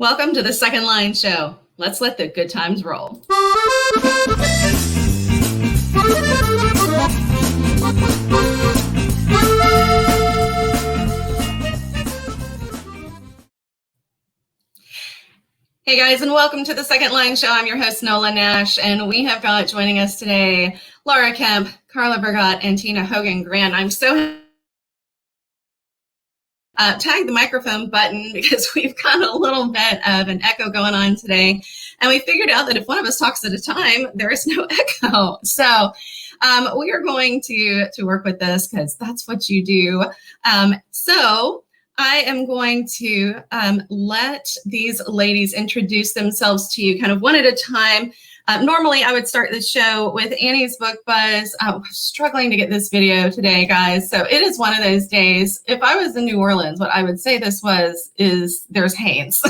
Welcome to the Second Line Show. Let's let the good times roll. Hey guys, and welcome to the Second Line Show. I'm your host, Nola Nash, and we have got joining us today Laura Kemp, Carla Vergot, and Tina Hogan Grant. I'm so tag the microphone button because we've got a little bit of an echo going on today, and we figured out that if one of us talks at a time, there is no echo. So we are going to work with this because that's what you do. So I am going to let these ladies introduce themselves to you kind of one at a time. Normally, I would start the show with Annie's Book Buzz. I'm struggling to get this video today, guys. So it is one of those days. If I was in New Orleans, what I would say this is there's Haynes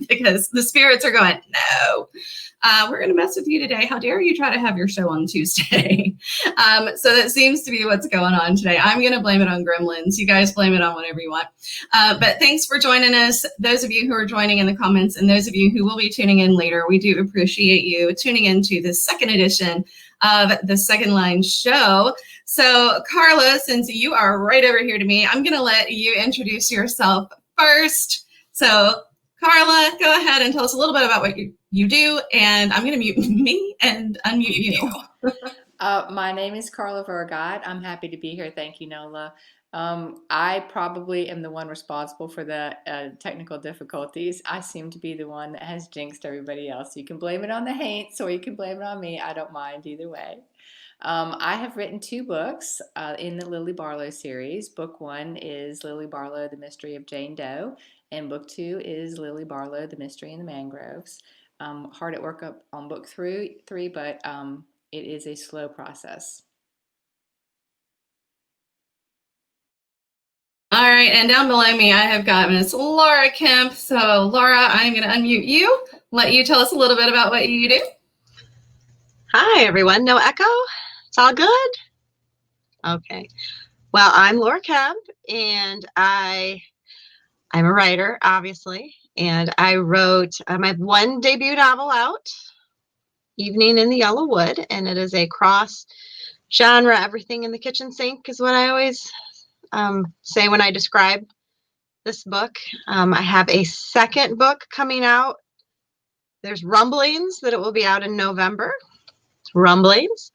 because the spirits are going, no, we're going to mess with you today. How dare you try to have your show on Tuesday? So that seems to be what's going on today. I'm going to blame it on gremlins. You guys blame it on whatever you want. But thanks for joining us. Those of you who are joining in the comments and those of you who will be tuning in later, we do appreciate you tuning into the second edition of the Second Line Show. So Carla, since you are right over here to me, I'm going to let you introduce yourself first. So Carla, go ahead and tell us a little bit about what you do, and I'm going to mute me and unmute you. My name is Carla Vergot. I'm happy to be here. Thank you, Nola. I probably am the one responsible for the technical difficulties. I seem to be the one that has jinxed everybody else. You can blame it on the Haints or you can blame it on me. I don't mind either way. I have written 2 books in the Lily Barlow series. Book 1 is Lily Barlow, The Mystery of Jane Doe, and Book 2 is Lily Barlow, The Mystery in the Mangroves. Hard at work up on Book 3, but it is a slow process. All right, and down below me, I have got Miss Laura Kemp. So Laura, I'm going to unmute you, let you tell us a little bit about what you do. Hi, everyone. No echo? It's all good? Okay. Well, I'm Laura Kemp, and I'm a writer, obviously, and I wrote my 1 debut novel out, Evening in the Yellow Wood, and it is a cross-genre, everything in the kitchen sink is what I always say when I describe this book. I have a second book coming out. There's rumblings that it will be out in November. Rumblings.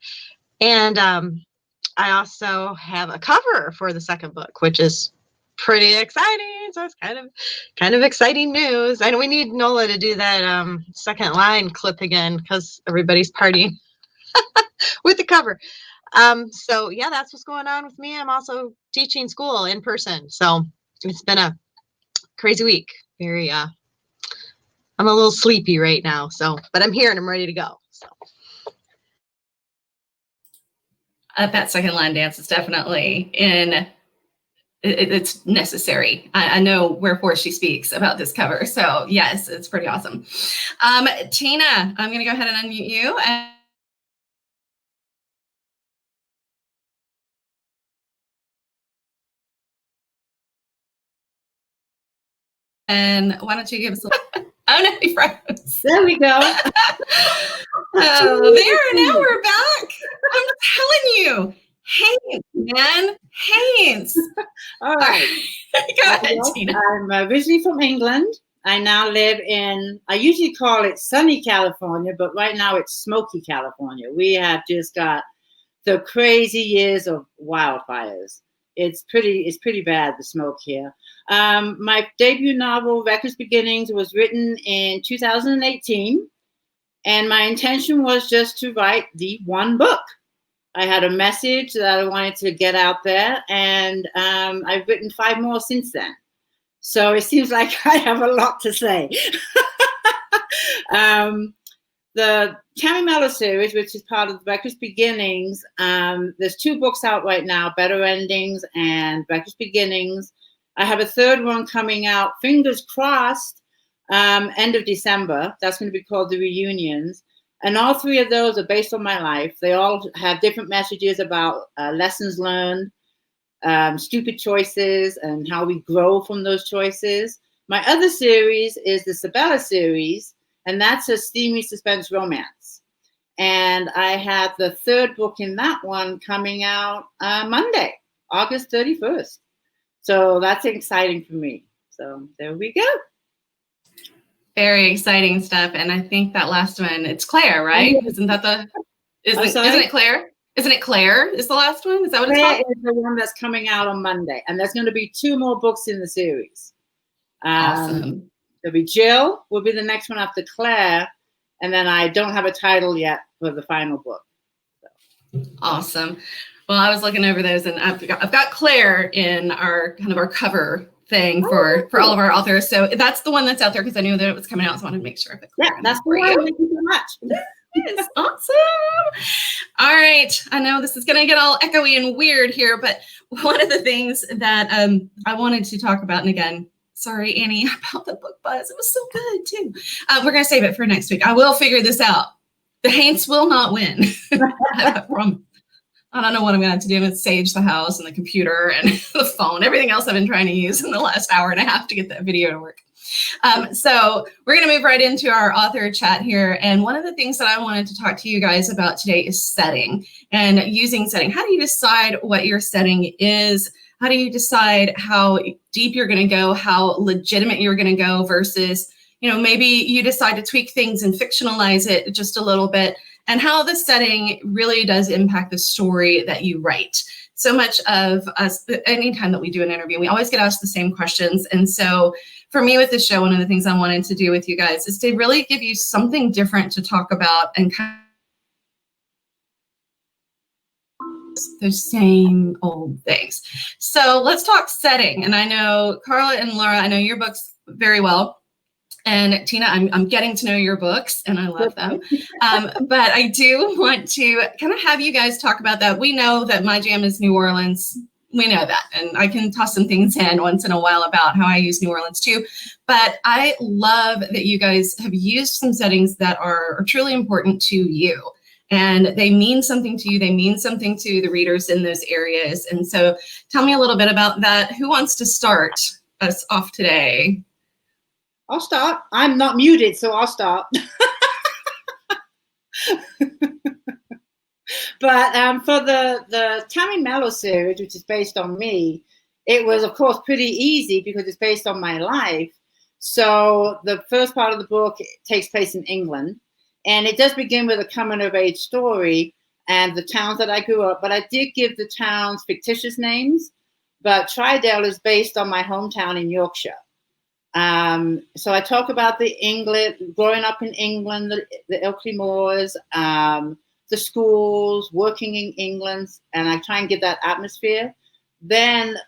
And I also have a cover for the second book, which is pretty exciting. So it's kind of exciting news. I know we need Nola to do that second line clip again because everybody's partying with the cover. So yeah, that's what's going on with me. I'm also teaching school in person. So it's been a crazy week. I'm a little sleepy right now. So, but I'm here and I'm ready to go. So. That second line dance is definitely it's necessary. I know wherefore she speaks about this cover. So yes, it's pretty awesome. Tina, I'm going to go ahead and unmute you. And why don't you give us a oh no, he froze. There we go. Now we're back. I'm telling you. Haynes, man. Haynes. All right. Go ahead, Tina. I'm originally from England. I now live I usually call it sunny California, but right now it's smoky California. We have just got the crazy years of wildfires. It's pretty bad, the smoke here. My debut novel, Reckless Beginnings, was written in 2018. And my intention was just to write the 1 book. I had a message that I wanted to get out there, and I've written 5 more since then. So it seems like I have a lot to say. The Chamomile series, which is part of the Reckless Beginnings, there's 2 books out right now, Better Endings and Reckless Beginnings. I have a 3rd one coming out, fingers crossed, end of December. That's going to be called The Reunions. And all 3 of those are based on my life. They all have different messages about lessons learned, stupid choices, and how we grow from those choices. My other series is the Sabella series, and that's a steamy suspense romance. And I have the third book in that one coming out Monday, August 31st. So that's exciting for me. So there we go. Very exciting stuff. And I think that last one, it's Claire, right? Isn't it Claire? Isn't it Claire is the last one? Is that what it's called? Claire is the one that's coming out on Monday. And there's going to be 2 more books in the series. Awesome. There'll be Jill will be the next one after Claire. And then I don't have a title yet for the final book. So. Awesome. Well, I was looking over those, and I've got Claire in our kind of our cover thing for all of our authors. So that's the one that's out there because I knew that it was coming out. So I wanted to make sure. Yeah, that's the one. Thank you so much. It's awesome. All right. I know this is going to get all echoey and weird here, but one of the things that I wanted to talk about, and again, sorry, Annie, about the book buzz. It was so good too. We're going to save it for next week. I will figure this out. The Haints will not win. I promise. I don't know what I'm going to have to do with sage the house and the computer and the phone, everything else I've been trying to use in the last hour and a half to get that video to work. So we're going to move right into our author chat here. And one of the things that I wanted to talk to you guys about today is setting and using setting. How do you decide what your setting is? How do you decide how deep you're going to go, how legitimate you're going to go versus, maybe you decide to tweak things and fictionalize it just a little bit, and how the setting really does impact the story that you write. So much of us, anytime that we do an interview, we always get asked the same questions. And so for me with the show, one of the things I wanted to do with you guys is to really give you something different to talk about and kind of the same old things. So let's talk setting. And I know Carla and Laura, I know your books very well. And Tina, I'm getting to know your books and I love them. But I do want to kind of have you guys talk about that. We know that my jam is New Orleans. We know that. And I can toss some things in once in a while about how I use New Orleans too. But I love that you guys have used some settings that are truly important to you. And they mean something to you. They mean something to the readers in those areas. And so tell me a little bit about that. Who wants to start us off today? I'll start. I'm not muted, so I'll start. But for the Tammy Mello series, which is based on me, it was, of course, pretty easy because it's based on my life. So the first part of the book takes place in England, and it does begin with a coming-of-age story and the towns that I grew up. But I did give the towns fictitious names, but Tridale is based on my hometown in Yorkshire. So I talk about growing up in England, the Ilkley Moors, the schools, working in England, and I try and give that atmosphere. Then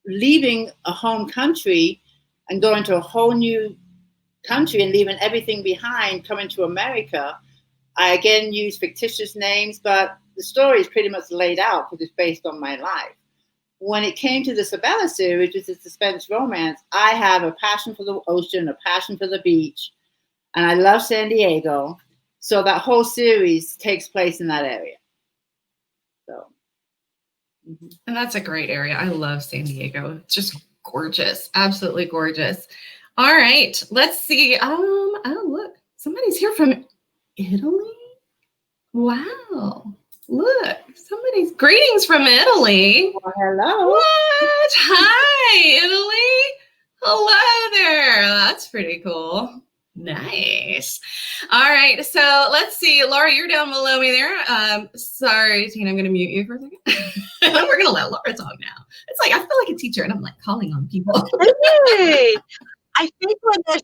leaving a home country and going to a whole new country and leaving everything behind, coming to America, I again use fictitious names, but the story is pretty much laid out because it's based on my life. When it came to the Sabella series, which is a suspense romance, I have a passion for the ocean, a passion for the beach, and I love San Diego. So that whole series takes place in that area. So, And that's a great area. I love San Diego. It's just gorgeous, absolutely gorgeous. All right, let's see. Oh, look, somebody's here from Italy. Wow. Look, greetings from Italy. well, hello. What? Hi, Italy. Hello there. That's pretty cool. Nice. All right. So let's see. Laura, you're down below me there. Sorry, Tina, I'm going to mute you for a second. We're going to let Laura talk now. It's like, I feel like a teacher and I'm like calling on people. Hey, I think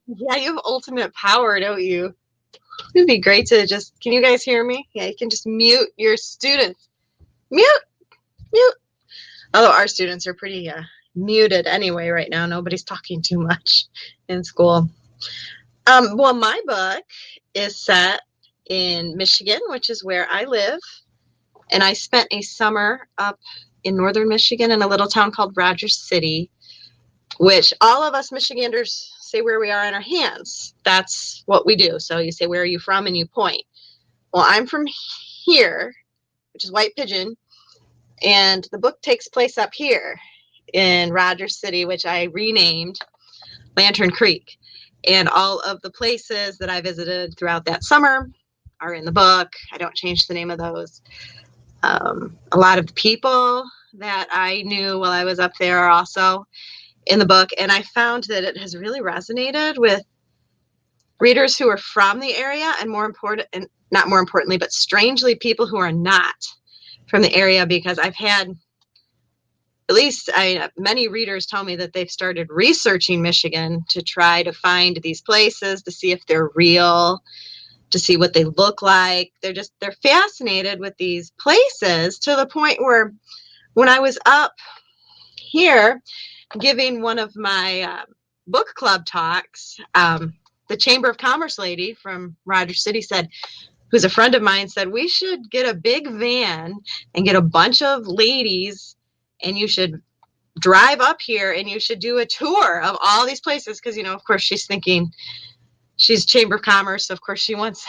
you have ultimate power, don't you? It'd be great to can you guys hear me? Yeah, you can just mute your students. Mute. Although our students are pretty muted anyway right now. Nobody's talking too much in school. Well, my book is set in Michigan, which is where I live. And I spent a summer up in northern Michigan in a little town called Rogers City, which all of us Michiganders say where we are in our hands. That's what we do. So you say, where are you from? And you point. Well, I'm from here, which is White Pigeon. And the book takes place up here in Rogers City, which I renamed. Lantern Creek. And all of the places that I visited throughout that summer are in the book. I don't change the name of those. A lot of the people that I knew while I was up there are also in the book. And I found that it has really resonated with readers who are from the area, and not more importantly, but strangely, people who are not from the area, because I've had many readers tell me that they've started researching Michigan to try to find these places, to see if they're real, to see what they look like. They're fascinated with these places, to the point where when I was up here giving one of my book club talks, the Chamber of Commerce lady from Rogers City who's a friend of mine, said, we should get a big van and get a bunch of ladies, and you should drive up here and you should do a tour of all these places. Because, of course, she's thinking, she's Chamber of Commerce, so of course she wants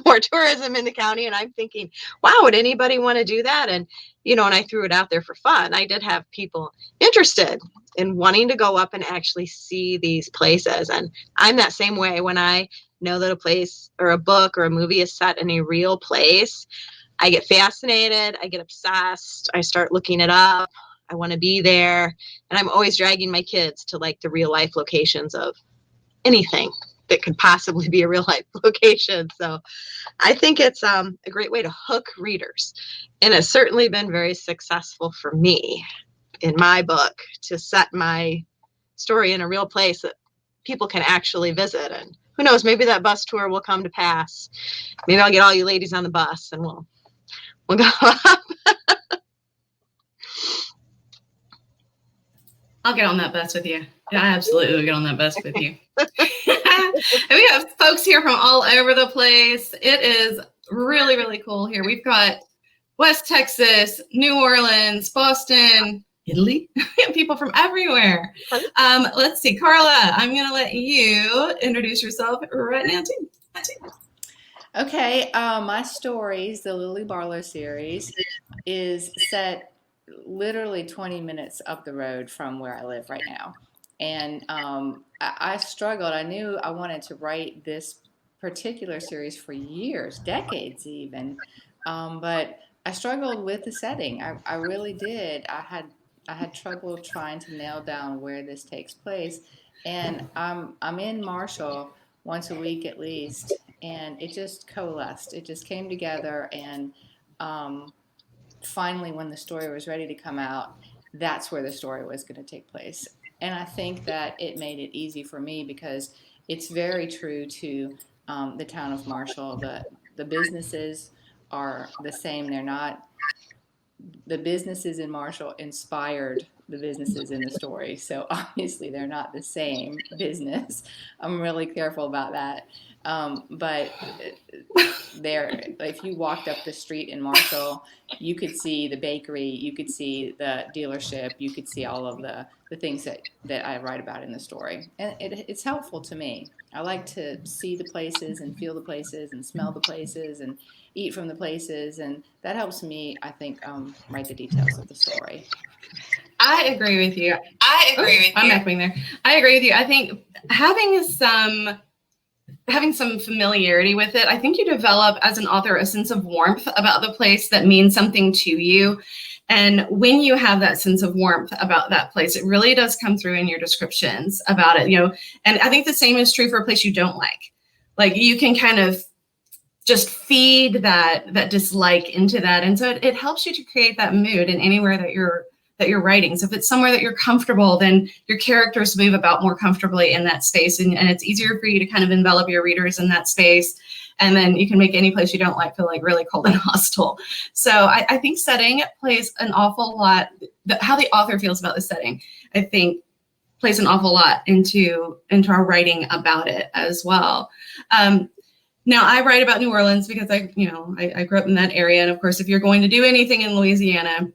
more tourism in the county. And I'm thinking, wow, would anybody want to do that? And, and I threw it out there for fun. I did have people interested in wanting to go up and actually see these places. And I'm that same way. When I know that a place or a book or a movie is set in a real place, I get fascinated. I get obsessed. I start looking it up. I want to be there. And I'm always dragging my kids to like the real life locations of anything that could possibly be a real life location. So I think it's a great way to hook readers. And it's certainly been very successful for me in my book to set my story in a real place that people can actually visit. And who knows, maybe that bus tour will come to pass. Maybe I'll get all you ladies on the bus and we'll go up. I'll get on that bus with you. Yeah, I absolutely will get on that bus with you. And we have folks here from all over the place. It is really, really cool here. We've got West Texas, New Orleans, Boston, Italy. We have people from everywhere. Let's see, Carla, I'm going to let you introduce yourself right now, too. Okay, my stories, the Lily Barlow series, is set literally 20 minutes up the road from where I live right now. And I struggled. I knew I wanted to write this particular series for years, decades even, but I struggled with the setting. I really did. I had trouble trying to nail down where this takes place. And I'm in Marshall once a week at least, and it just coalesced. It just came together, and finally, when the story was ready to come out, that's where the story was going to take place. And I think that it made it easy for me because it's very true to the town of Marshall. The businesses are the same. They're not. The businesses in Marshall inspired the businesses in the story. So obviously they're not the same business. I'm really careful about that. But if you walked up the street in Marshall, you could see the bakery, you could see the dealership, you could see all of the things that I write about in the story. And it's helpful to me. I like to see the places and feel the places and smell the places and eat from the places. And that helps me, I think, write the details of the story. I agree with you. I'm echoing there. I agree with you. I think having some familiarity with it, I think you develop as an author a sense of warmth about the place that means something to you. And when you have that sense of warmth about that place, it really does come through in your descriptions about it, and I think the same is true for a place you don't like. Like you can kind of just feed that dislike into that. And so it helps you to create that mood in anywhere that you're writing. So if it's somewhere that you're comfortable, then your characters move about more comfortably in that space. And it's easier for you to kind of envelop your readers in that space. And then you can make any place you don't like feel like really cold and hostile. So I think setting plays an awful lot, how the author feels about the setting, I think plays an awful lot into our writing about it as well. Now I write about New Orleans because I grew up in that area. And of course, if you're going to do anything in Louisiana,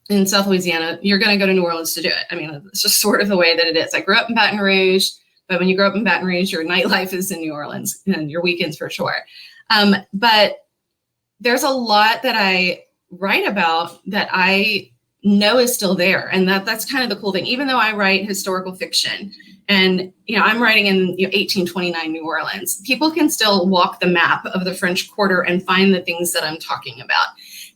in South Louisiana, you're going to go to New Orleans to do it. I mean, it's just sort of the way that it is. I grew up in Baton Rouge, but when you grow up in Baton Rouge, your nightlife is in New Orleans and your weekends for sure. But there's a lot that I write about that I know is still there. And that's kind of the cool thing. Even though I write historical fiction and, I'm writing in 1829 New Orleans, people can still walk the map of the French Quarter and find the things that I'm talking about.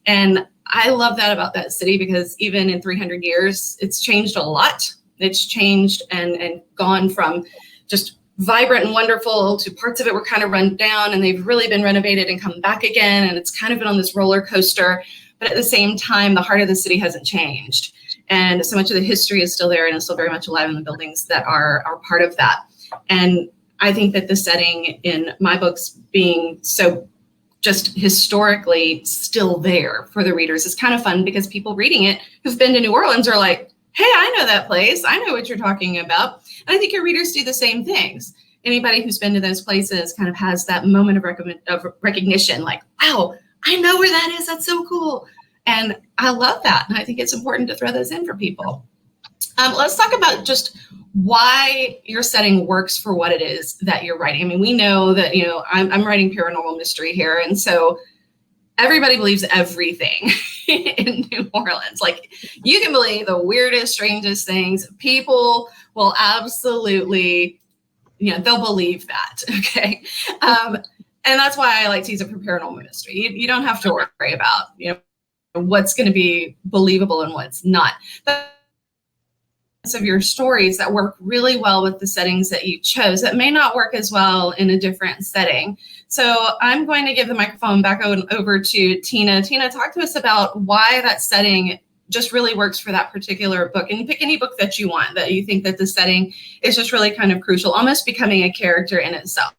And I love that about that city, because even in 300 years, it's changed a lot. It's changed and gone from just vibrant and wonderful to parts of it were kind of run down, and they've really been renovated and come back again. And it's kind of been on this roller coaster. But at the same time, the heart of the city hasn't changed. And so much of the history is still there and is still very much alive in the buildings that are part of that. And I think that the setting in my books being so just historically still there for the readers is kind of fun, because people reading it who've been to New Orleans are like, hey, I know that place. I know what you're talking about. And I think your readers do the same things. Anybody who's been to those places kind of has that moment of recognition, like, wow, I know where that is. That's so cool. And I love that. And I think it's important to throw those in for people. Let's talk about just why your setting works for what it is that you're writing. I mean, we know that, I'm writing paranormal mystery here. And so everybody believes everything in New Orleans. Like, you can believe the weirdest, strangest things. People will absolutely, they'll believe that. Okay. And that's why I like to use it for paranormal mystery. You don't have to worry about, what's going to be believable and what's not. But of your stories that work really well with the settings that you chose that may not work as well in a different setting. So I'm going to give the microphone back over to Tina. Tina, talk to us about why that setting just really works for that particular book. And you pick any book that you want, that you think that the setting is just really kind of crucial, almost becoming a character in itself.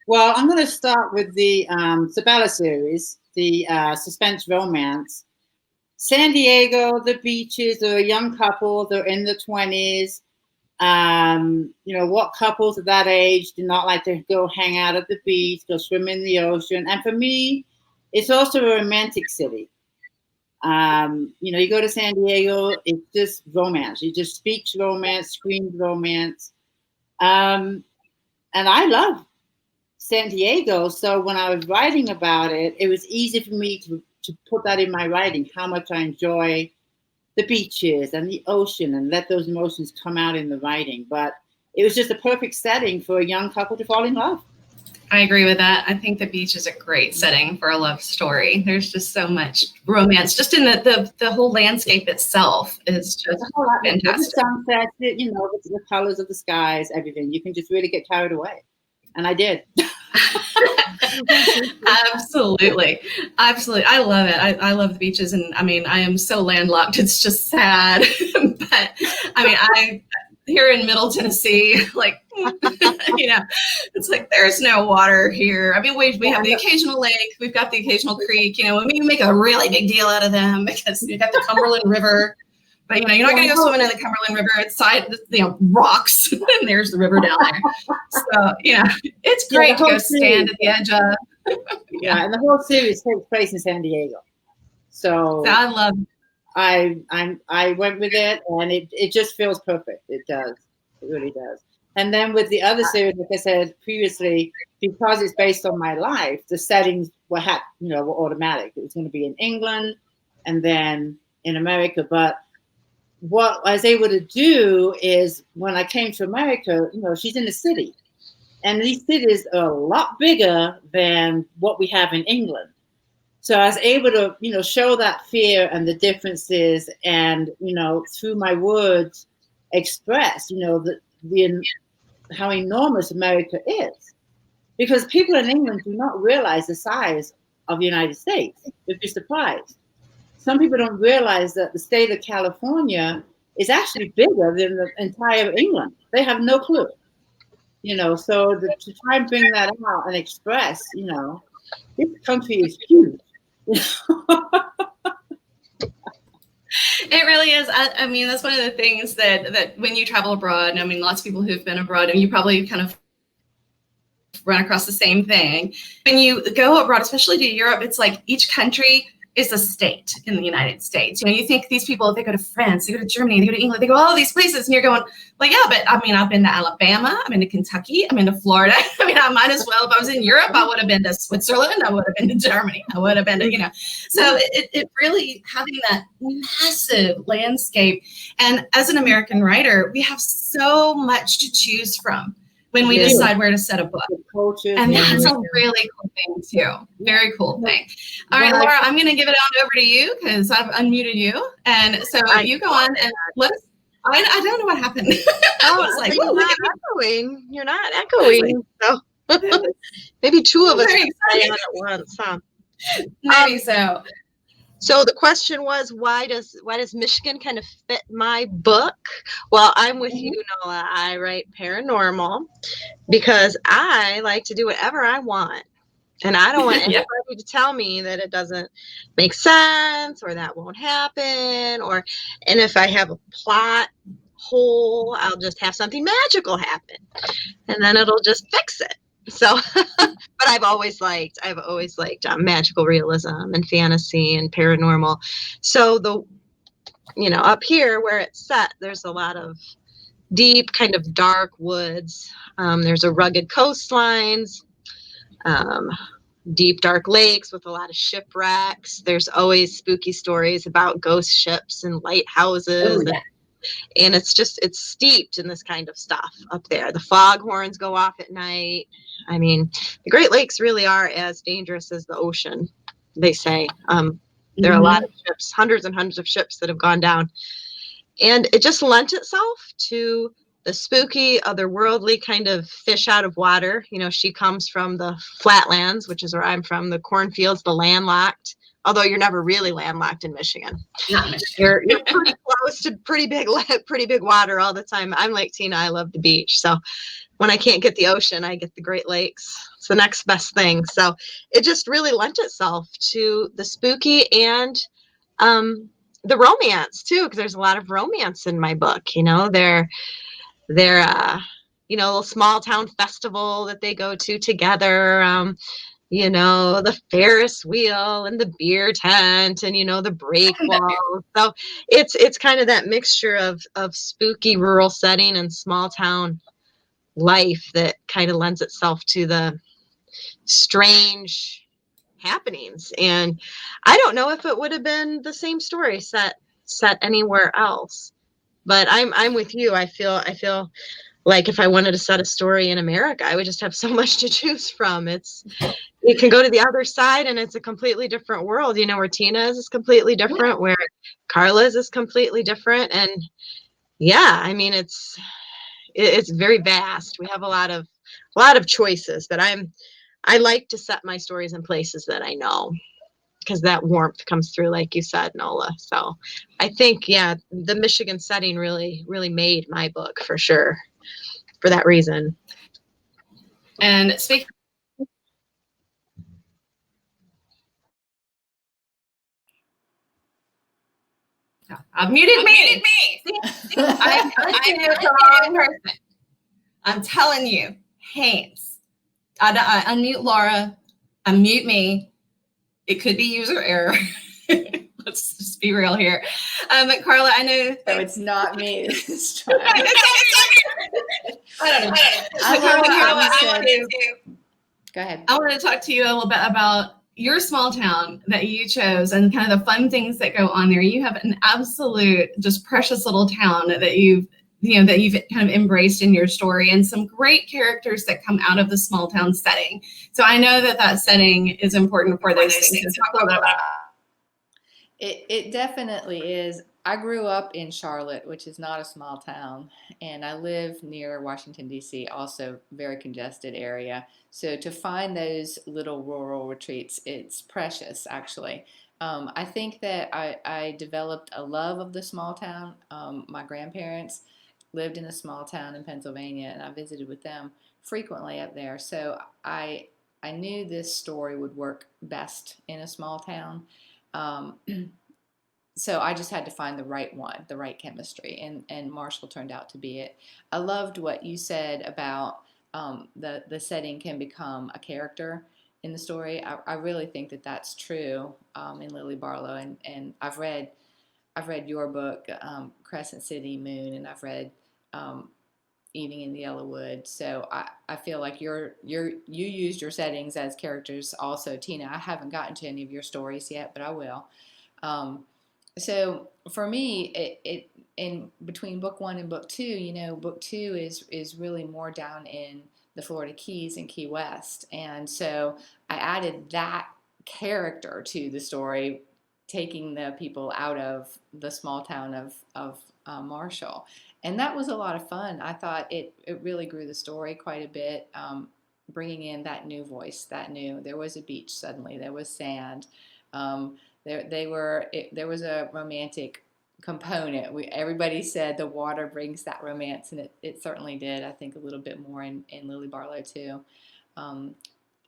Well, I'm going to start with the Sabella series, the suspense romance. San Diego, the beaches, they're a young couple, they're in their 20s. What couples at that age do not like to go hang out at the beach, go swim in the ocean? And for me, it's also a romantic city. You go to San Diego, it's just romance. It just speaks romance, screams romance. And I love San Diego. So when I was writing about it, it was easy for me to put that in my writing, how much I enjoy the beaches and the ocean and let those emotions come out in the writing. But it was just a perfect setting for a young couple to fall in love. I agree with that. I think the beach is a great setting for a love story. There's just so much romance. Just in the whole landscape itself is just fantastic. The sunset, the colors of the skies, everything. You can just really get carried away. And I did. Absolutely. I love it. I love the beaches. And I mean, I am so landlocked. It's just sad. But I mean, I here in Middle Tennessee, like, it's like, there's no water here. I mean, we have the occasional lake. We've got the occasional creek, and we make a really big deal out of them because you've got the Cumberland River. But, you're not going to go swimming in the Cumberland River. It's rocks, and there's the river down there. So, it's great to go stand at the edge of. Yeah, and the whole series takes place in San Diego. So I love it. I went with it, and it just feels perfect. It does. It really does. And then with the other series, like I said previously, because it's based on my life, the settings were automatic. It was going to be in England and then in America. But what I was able to do is, when I came to America, she's in the city, and these cities are a lot bigger than what we have in England. So I was able to, show that fear and the differences, and, through my words, express, how enormous America is. Because people in England do not realize the size of the United States. They'd be surprised. Some people don't realize that the state of California is actually bigger than the entire England. They have no clue. So to try and bring that out and express, this country is huge. It really is. I mean, that's one of the things that when you travel abroad, I mean, lots of people who've been abroad, and you probably kind of run across the same thing. When you go abroad, especially to Europe, it's like each country is a state in the United States. You know, you think these people, they go to France, they go to Germany, they go to England, they go all these places, and you're going, well, yeah, but I mean, I've been to Alabama, I've been to Kentucky, I've been to Florida. I mean, I might as well, if I was in Europe, I would have been to Switzerland, I would have been to Germany, I would have been to, you know. So it really, having that massive landscape. And as an American writer, we have so much to choose from when we decide where to set a book. And that's a really cool thing too. Very cool thing. All right, Laura, I'm going to give it on over to you because I've unmuted you. And so you go on and let us, I don't know what happened. I was like, you're not echoing. You're not echoing. So maybe two of us are saying it at once, huh? Maybe so. So the question was, why does Michigan kind of fit my book? Well, I'm with you, Nola. I write paranormal because I like to do whatever I want. And I don't want anybody to tell me that it doesn't make sense or that won't happen. And if I have a plot hole, I'll just have something magical happen. And then it'll just fix it. So, but I've always liked magical realism and fantasy and paranormal. So up here where it's set, there's a lot of deep, kind of dark woods. There's a rugged coastlines, deep, dark lakes with a lot of shipwrecks. There's always spooky stories about ghost ships and lighthouses. And it's steeped in this kind of stuff up there. The foghorns go off at night. I mean, the Great Lakes really are as dangerous as the ocean, they say. There are a lot of ships, hundreds and hundreds of ships that have gone down. And it just lent itself to the spooky, otherworldly kind of fish out of water. You know, she comes from the flatlands, which is where I'm from, the cornfields, the landlocked. Although you're never really landlocked in Michigan. You're pretty close to pretty big water all the time. I'm like Tina, I love the beach. So when I can't get the ocean, I get the Great Lakes. It's the next best thing. So it just really lent itself to the spooky and the romance too, because there's a lot of romance in my book. You know, they're a little small town festival that they go to together. The Ferris wheel and the beer tent and, the break wall. So it's kind of that mixture of spooky rural setting and small town life that kind of lends itself to the strange happenings. And I don't know if it would have been the same story set anywhere else, but I'm with you. I feel like if I wanted to set a story in America, I would just have so much to choose from. You can go to the other side and it's a completely different world. Where Tina is completely different, where Carla is completely different. And I mean, it's very vast. We have a lot of choices, but I like to set my stories in places that I know, because that warmth comes through, like you said, Nola. So I think, the Michigan setting really, really made my book for sure for that reason. And speaking I've muted me. I'm telling you, Haynes. I unmute Laura. Unmute me. It could be user error. Let's just be real here. But Carla, I know. So it's not me. I don't know. Go ahead. I want to talk to you a little bit about your small town that you chose and kind of the fun things that go on there. You have an absolute, just precious little town that you've kind of embraced in your story, and some great characters that come out of the small town setting. So I know that setting is important for those things. Talk a little bit about it. It definitely is. I grew up in Charlotte, which is not a small town, and I live near Washington, D.C., also very congested area. So to find those little rural retreats, it's precious, actually. I think that I developed a love of the small town. My grandparents lived in a small town in Pennsylvania, and I visited with them frequently up there. So I knew this story would work best in a small town. So I just had to find the right one, the right chemistry, and Marshall turned out to be it. I loved what you said about the setting can become a character, in the story. I really think that that's true in Lily Barlow, and I've read your book, Crescent City Moon, and I've read Evening in the Yellowwood. So I feel like you used your settings as characters also, Tina. I haven't gotten to any of your stories yet, but I will. So for me, it in between book 1 and book 2, you know, book 2 is really more down in the Florida Keys and Key West, and so I added that character to the story, taking the people out of the small town of Marshall, and that was a lot of fun. I thought it really grew the story quite a bit, bringing in that new voice, there was a beach suddenly, there was sand. There was a romantic component. Everybody said the water brings that romance, and it certainly did. I think a little bit more in Lily Barlow too.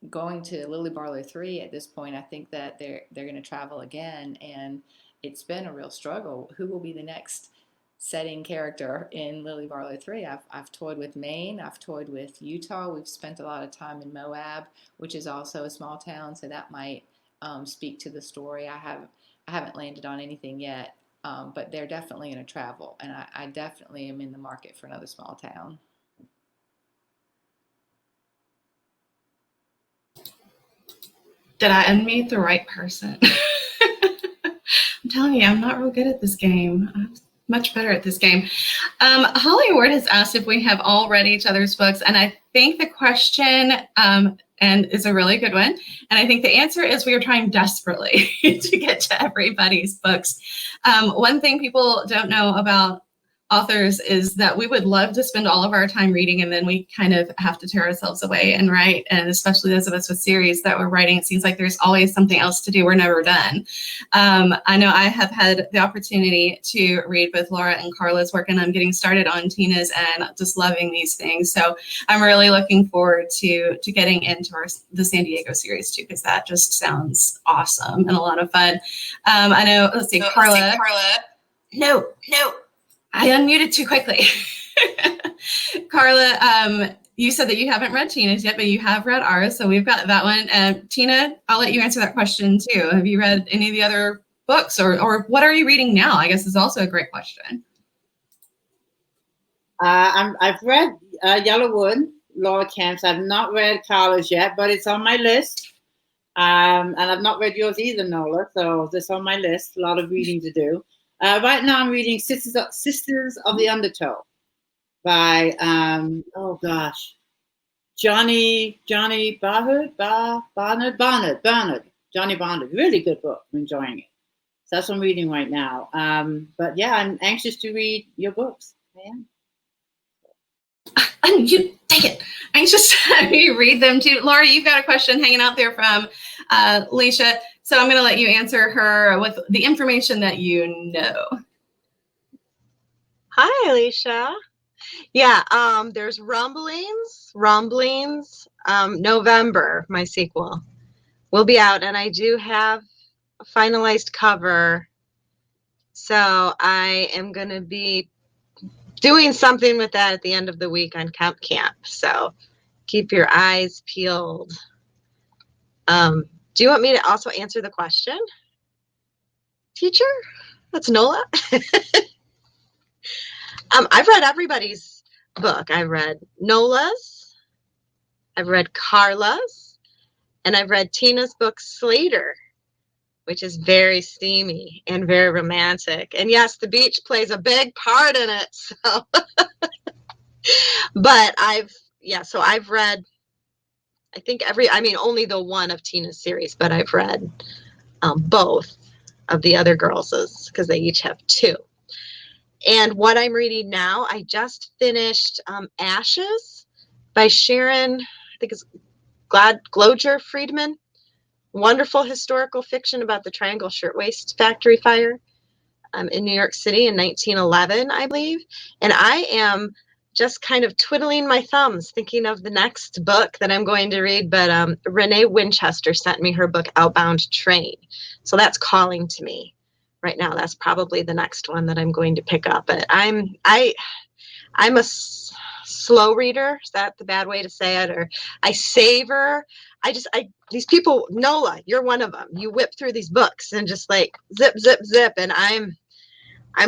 Going to Lily Barlow 3 at this point, I think that they're going to travel again, and it's been a real struggle. Who will be the next setting character in Lily Barlow 3? I've toyed with Maine. I've toyed with Utah. We've spent a lot of time in Moab, which is also a small town, so that might speak to the story. I haven't landed on anything yet, but they're definitely going to travel, and I definitely am in the market for another small town. Did I unmute the right person? I'm telling you, I'm not real good at this game. I'm much better at this game. Holly Ward has asked if we have all read each other's books, and I think the question and is a really good one. And I think the answer is we are trying desperately to get to everybody's books. One thing people don't know about authors is that we would love to spend all of our time reading, and then we kind of have to tear ourselves away and write. And especially those of us with series that we're writing, it seems like there's always something else to do. We're never done. I know I have had the opportunity to read both Laura and Carla's work, and I'm getting started on Tina's and just loving these things. So I'm really looking forward to getting into the San Diego series too, because that just sounds awesome and a lot of fun. I know, let's see, Carla. No. I unmuted too quickly. Carla, you said that you haven't read Tina's yet, but you have read ours, so we've got that one. Tina, I'll let you answer that question too. Have you read any of the other books, or what are you reading now? I guess is also a great question. I've read Yellowwood, Laura Kemp's. I've not read Carla's yet, but it's on my list. And I've not read yours either, Nola, so it's on my list. A lot of reading to do. Right now I'm reading Sisters of the Undertow by, Johnny Barnard. Johnny Barnard. Really good book. I'm enjoying it. So that's what I'm reading right now. But yeah, I'm anxious to read your books. I am. You take it. Anxious to read them too. Laura, you've got a question hanging out there from Alicia. So I'm going to let you answer her with the information that you know. Hi, Alicia. Yeah, there's Rumblings, November, my sequel, will be out, and I do have a finalized cover. So I am going to be doing something with that at the end of the week on Camp. So keep your eyes peeled. Do you want me to also answer the question, teacher? That's Nola. I've read everybody's book. I've read Nola's, I've read Carla's, and I've read Tina's book, Slater, which is very steamy and very romantic. And yes, the beach plays a big part in it. So, but I've read, I think only the one of Tina's series, but I've read both of the other girls' because they each have two. And what I'm reading now, I just finished Ashes by Sharon, I think it's Gloger Friedman. Wonderful historical fiction about the Triangle Shirtwaist Factory fire in New York City in 1911, I believe. And I am just kind of twiddling my thumbs thinking of the next book that I'm going to read. But Renee Winchester sent me her book, Outbound Train. So that's calling to me right now. That's probably the next one that I'm going to pick up. But I'm a slow reader. Is that the bad way to say it? Or I savor. These people, Nola, you're one of them. You whip through these books and just like zip, zip, zip. And I'm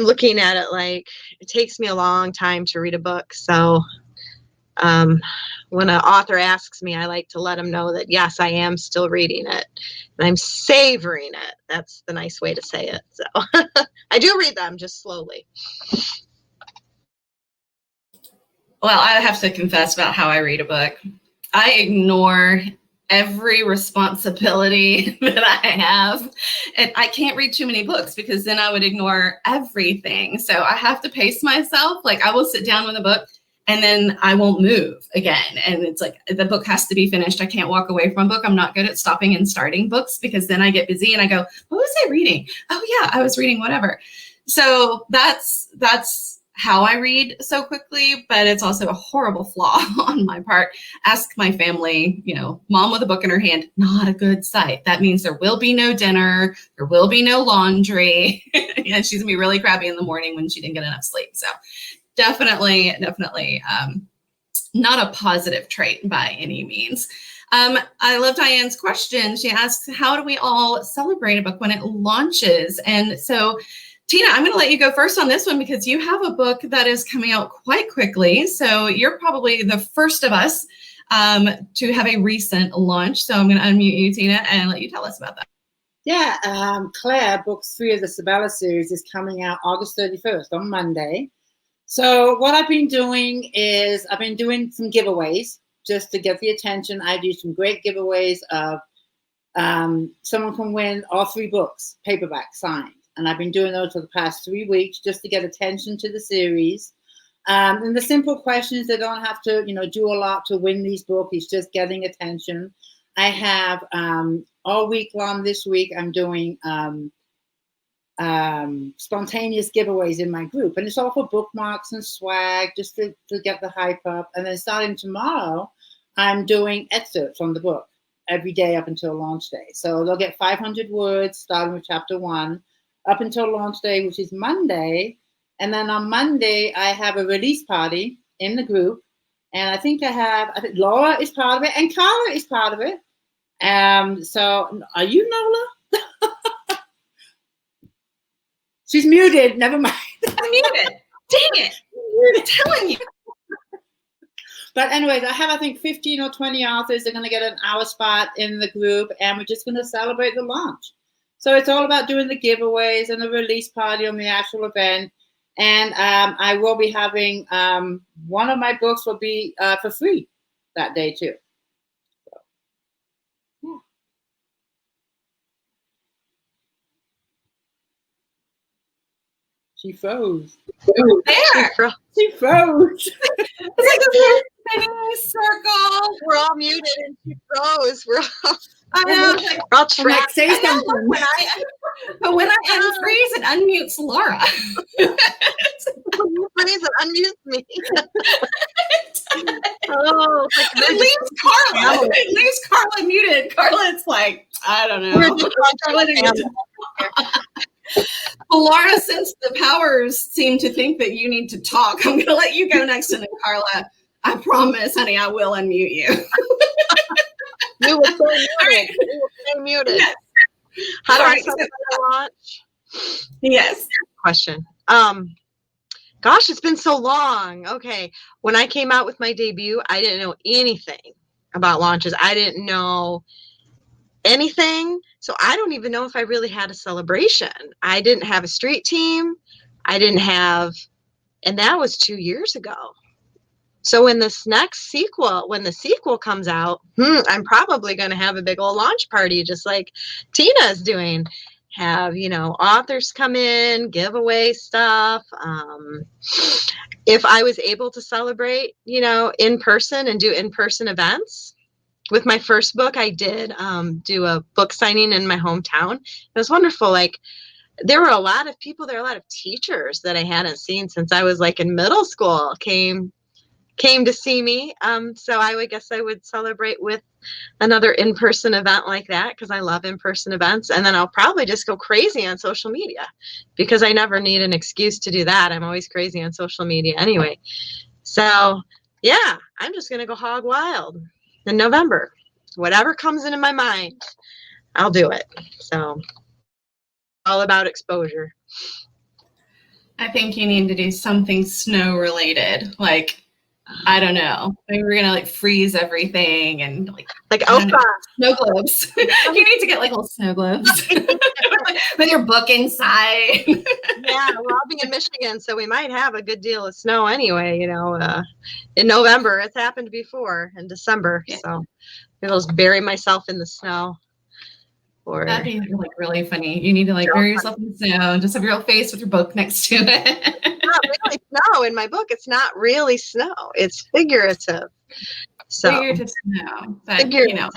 looking at it like it takes me a long time to read a book. So when an author asks me, I like to let them know that, yes, I am still reading it and I'm savoring it. That's the nice way to say it. So I do read them, just slowly. Well, I have to confess about how I read a book. I ignore every responsibility that I have. And I can't read too many books because then I would ignore everything. So I have to pace myself. Like I will sit down with a book and then I won't move again. And it's like the book has to be finished. I can't walk away from a book. I'm not good at stopping and starting books because then I get busy and I go, what was I reading? Oh yeah, I was reading whatever. So that's how I read so quickly, but it's also a horrible flaw on my part. Ask my family, mom with a book in her hand, not a good sight. That means there will be no dinner, there will be no laundry, and she's gonna be really crabby in the morning when she didn't get enough sleep. So definitely not a positive trait by any means. I love Diane's question. She asks, how do we all celebrate a book when it launches? And so Tina, I'm going to let you go first on this one because you have a book that is coming out quite quickly. So you're probably the first of us to have a recent launch. So I'm going to unmute you, Tina, and let you tell us about that. Yeah, Claire, book 3 of the Sabella series is coming out August 31st on Monday. So what I've been doing is I've been doing some giveaways just to get the attention. I do some great giveaways of someone can win all 3 books, paperback, signed. And I've been doing those for the past 3 weeks just to get attention to the series. And the simple questions, they don't have to, do a lot to win these books. It's just getting attention. I have all week long this week, I'm doing spontaneous giveaways in my group. And it's all for bookmarks and swag, just to get the hype up. And then starting tomorrow, I'm doing excerpts from the book every day up until launch day. So they'll get 500 words, starting with chapter 1. Up until launch day, which is Monday. And then on Monday, I have a release party in the group. And I think Laura is part of it and Carla is part of it. So are you Nola? She's muted. Never mind. I'm muted. Dang it. I'm telling you. But anyways, I think 15 or 20 authors are going to get an hour spot in the group. And we're just going to celebrate the launch. So it's all about doing the giveaways and the release party on the actual event. And I will be having one of my books will be for free that day too. So, yeah. She froze. There. She froze. It's like a spinning circle. We're all muted and she froze. We're all trapped. Say something. But when I unfreeze, it unmutes Laura. Freeze, it unmutes me. It leaves Carla. It leaves Carla muted. Carla, it's like, I don't know. Well, Laura, since the powers seem to think that you need to talk, I'm going to let you go next. And then Carla, I promise, honey, I will unmute you. You will stay muted. Yes. How do I celebrate a launch? Yes. Question. Gosh, it's been so long. Okay. When I came out with my debut, I didn't know anything about launches. I didn't know anything. So I don't even know if I really had a celebration. I didn't have a street team. And that was 2 years ago. So when the sequel comes out, I'm probably going to have a big old launch party, just like Tina is doing. Have, authors come in, give away stuff. If I was able to celebrate, in person and do in-person events. With my first book, I did do a book signing in my hometown. It was wonderful. Like, there were a lot of people, there were a lot of teachers that I hadn't seen since I was like in middle school came to see me. So I guess I would celebrate with another in-person event like that because I love in-person events. And then I'll probably just go crazy on social media because I never need an excuse to do that. I'm always crazy on social media anyway. So yeah, I'm just going to go hog wild in November. Whatever comes into my mind, I'll do it. So all about exposure. I think you need to do something snow related. Like, I don't know. Maybe we're gonna like freeze everything and like I don't know, snow globes. You need to get like little snow globes with your book inside. Yeah, well, I'll be in Michigan, so we might have a good deal of snow anyway. In November, it's happened before in December. Yeah. So I'll just bury myself in the snow. Or that'd be like really funny. You need to like bury yourself in the snow and just have your old face with your book next to it. It's not really snow in my book. It's not really snow. It's figurative. So figurative snow, but figurative,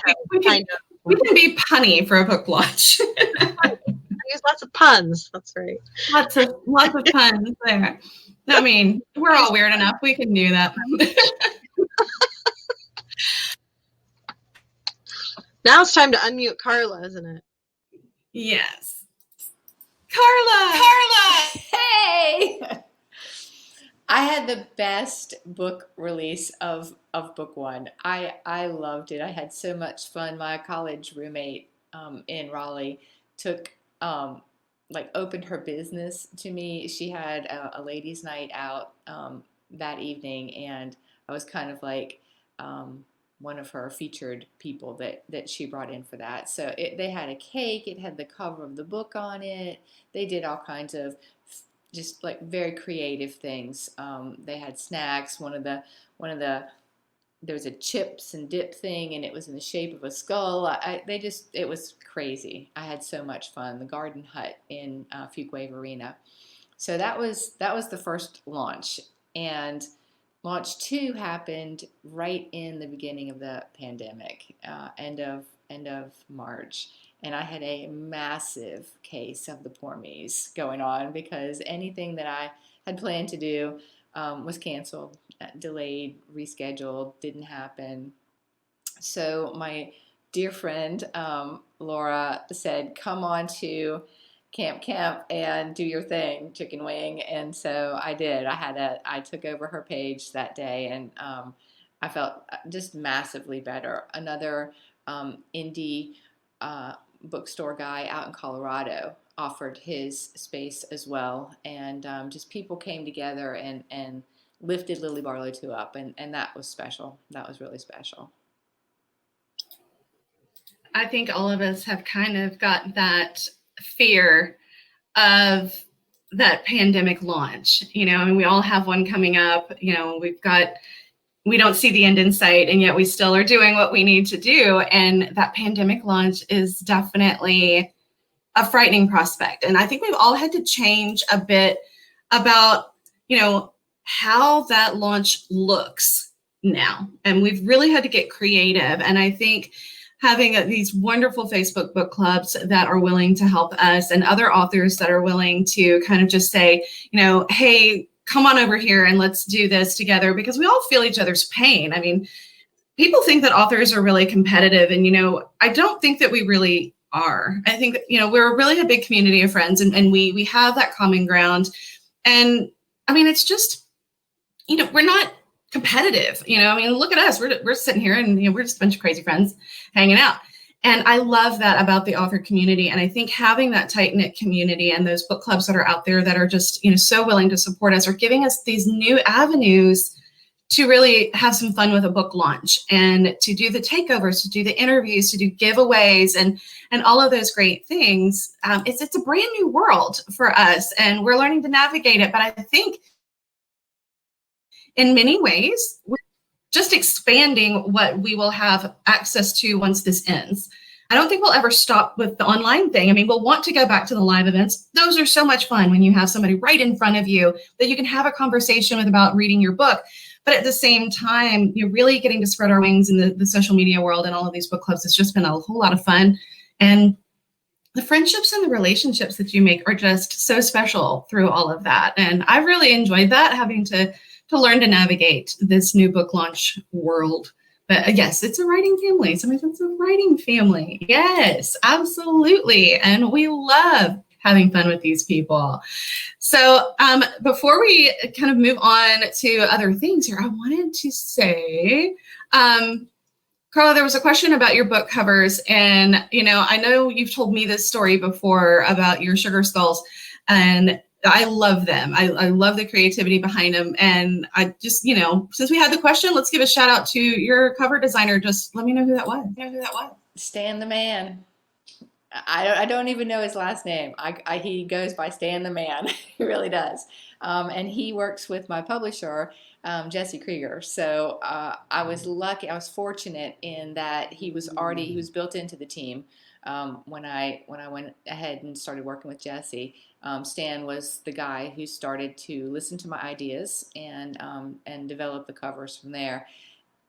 we can be punny for a book launch. I use lots of puns. That's right. Lots of puns there. I mean, we're all weird enough. We can do that. Now it's time to unmute Carla, isn't it? Yes. Carla! Hey! I had the best book release of book one. I loved it. I had so much fun. My college roommate in Raleigh opened her business to me. She had a ladies' night out that evening, and I was kind of like one of her featured people that she brought in for that. So they had a cake. It had the cover of the book on it. They did all kinds of just like very creative things. They had snacks. One of the there was a chips and dip thing, and it was in the shape of a skull. It was crazy. I had so much fun. The Garden Hut in Fuquay Arena. So that was the first launch, and launch 2 happened right in the beginning of the pandemic, end of March. And I had a massive case of the poor me's going on because anything that I had planned to do was canceled, delayed, rescheduled, didn't happen. So my dear friend Laura said, come on to Camp and do your thing, chicken wing. And so I did. I took over her page that day, and I felt just massively better. Another indie bookstore guy out in Colorado offered his space as well, and just people came together and lifted Lily Barlow 2 up, and that was special. That was really special. I think all of us have kind of got that fear of that pandemic launch. I mean, we all have one coming up. We don't see the end in sight, and yet we still are doing what we need to do. And that pandemic launch is definitely a frightening prospect. And I think we've all had to change a bit about, how that launch looks now. And we've really had to get creative. And I think having these wonderful Facebook book clubs that are willing to help us, and other authors that are willing to kind of just say, hey, come on over here and let's do this together, because we all feel each other's pain. I mean, people think that authors are really competitive, and, I don't think that we really are. I think that, we're really a big community of friends, and we have that common ground. And I mean, it's just, we're not competitive. I mean, look at us. We're sitting here, and we're just a bunch of crazy friends hanging out. And I love that about the author community. And I think having that tight-knit community and those book clubs that are out there that are just, so willing to support us, are giving us these new avenues to really have some fun with a book launch, and to do the takeovers, to do the interviews, to do giveaways, and all of those great things. It's a brand new world for us, and we're learning to navigate it. But I think in many ways, we're just expanding what we will have access to once this ends. I don't think we'll ever stop with the online thing. I mean, we'll want to go back to the live events. Those are so much fun when you have somebody right in front of you that you can have a conversation with about reading your book. But at the same time, you're really getting to spread our wings in the social media world, and all of these book clubs. It's just been a whole lot of fun. And the friendships and the relationships that you make are just so special through all of that. And I've really enjoyed that, having to learn to navigate this new book launch world. But yes, it's a writing family. Somebody says it's a writing family. Yes, absolutely. And we love having fun with these people. So before we kind of move on to other things here, I wanted to say, Carla, there was a question about your book covers. And, I know you've told me this story before about your sugar skulls, and I love them. I love the creativity behind them. And I just, since we had the question, let's give a shout out to your cover designer. Just let me know who that was. Stan the Man. I don't even know his last name. He goes by Stan the Man. He really does. And he works with my publisher, Jesse Krieger. So I was lucky. I was fortunate in that he was built into the team. When I went ahead and started working with Jesse, Stan was the guy who started to listen to my ideas and develop the covers from there.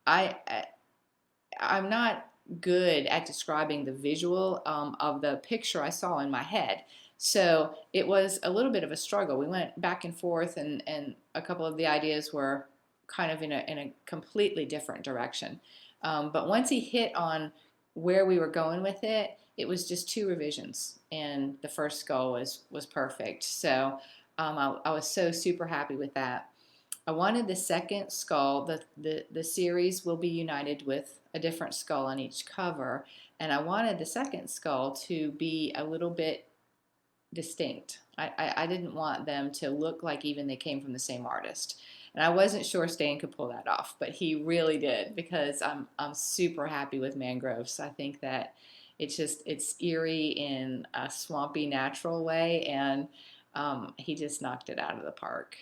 I'm not good at describing the visual of the picture I saw in my head. So it was a little bit of a struggle. We went back and forth, and a couple of the ideas were kind of in a completely different direction. But once he hit on where we were going with it, it was just 2 revisions, and the first skull was perfect. So I was so super happy with that. I wanted the second skull, the series will be united with a different skull on each cover, and I wanted the second skull to be a little bit distinct. I didn't want them to look like even they came from the same artist. And I wasn't sure Stan could pull that off, but he really did, because I'm super happy with Mangroves. I think that it's eerie in a swampy, natural way, and he just knocked it out of the park.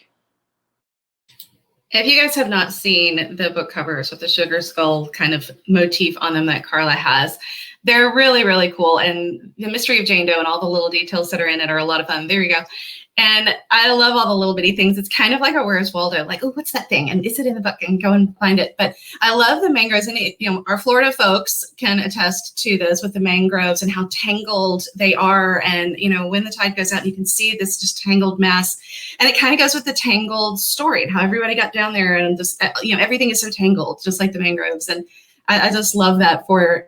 If you guys have not seen the book covers with the sugar skull kind of motif on them that Carla has, they're really, really cool. And the Mystery of Jane Doe and all the little details that are in it are a lot of fun. There you go. And I love all the little bitty things. It's kind of like a Where's Waldo, like, oh, what's that thing? And is it in the book? And go and find it. But I love the mangroves. And, our Florida folks can attest to this with the mangroves and how tangled they are. And, when the tide goes out, you can see this just tangled mess. And it kind of goes with the tangled story and how everybody got down there, and just, everything is so tangled, just like the mangroves. And I just love that for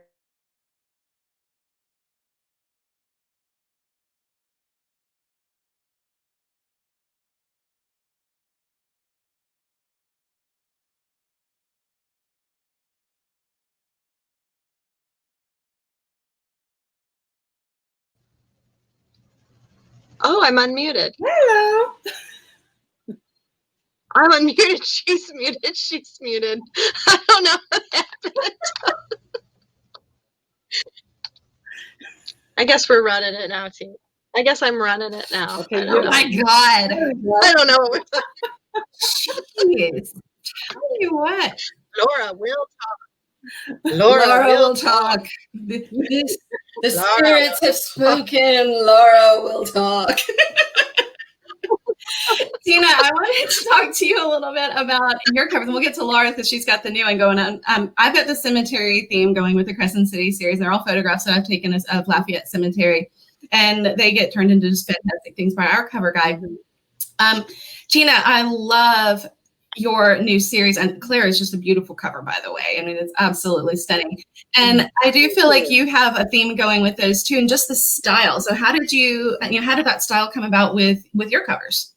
Oh, I'm unmuted. Hello. I'm unmuted. She's muted. She's muted. I don't know what happened. I guess we're running it now, too. I guess I'm running it now. Okay, oh my God. I don't know what we're talking. Jeez. Tell you what. Laura will talk. Laura will talk. The spirits have spoken. Laura will talk. Tina, I wanted to talk to you a little bit about your covers, and we'll get to Laura because she's got the new one going on. I've got the cemetery theme going with the Crescent City series. They're all photographs that I've taken of Lafayette Cemetery, and they get turned into just fantastic things by our cover guy. Tina, I love your new series, and Claire is just a beautiful cover, by the way. I mean, it's absolutely stunning. And I do feel like you have a theme going with those too, and just the style. So how did how did that style come about with your covers?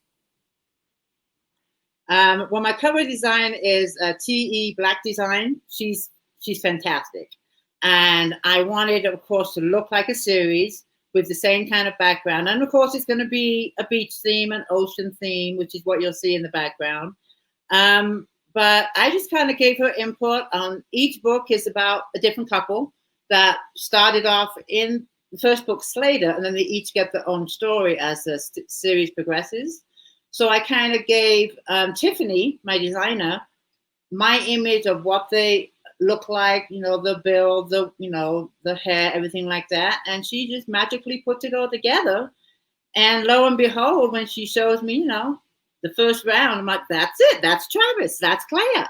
Well, my cover design is T.E. Black Design. She's fantastic. And I wanted, of course, to look like a series with the same kind of background. And of course, it's going to be a beach theme, an ocean theme, which is what you'll see in the background. But I just kind of gave her input on each book is about a different couple that started off in the first book, Slater, and then they each get their own story as the series progresses. So I kind of gave Tiffany, my designer, my image of what they look like, the build, the hair, everything like that. And she just magically puts it all together. And lo and behold, when she shows me, the first round, I'm like, that's it. That's Travis. That's Claire.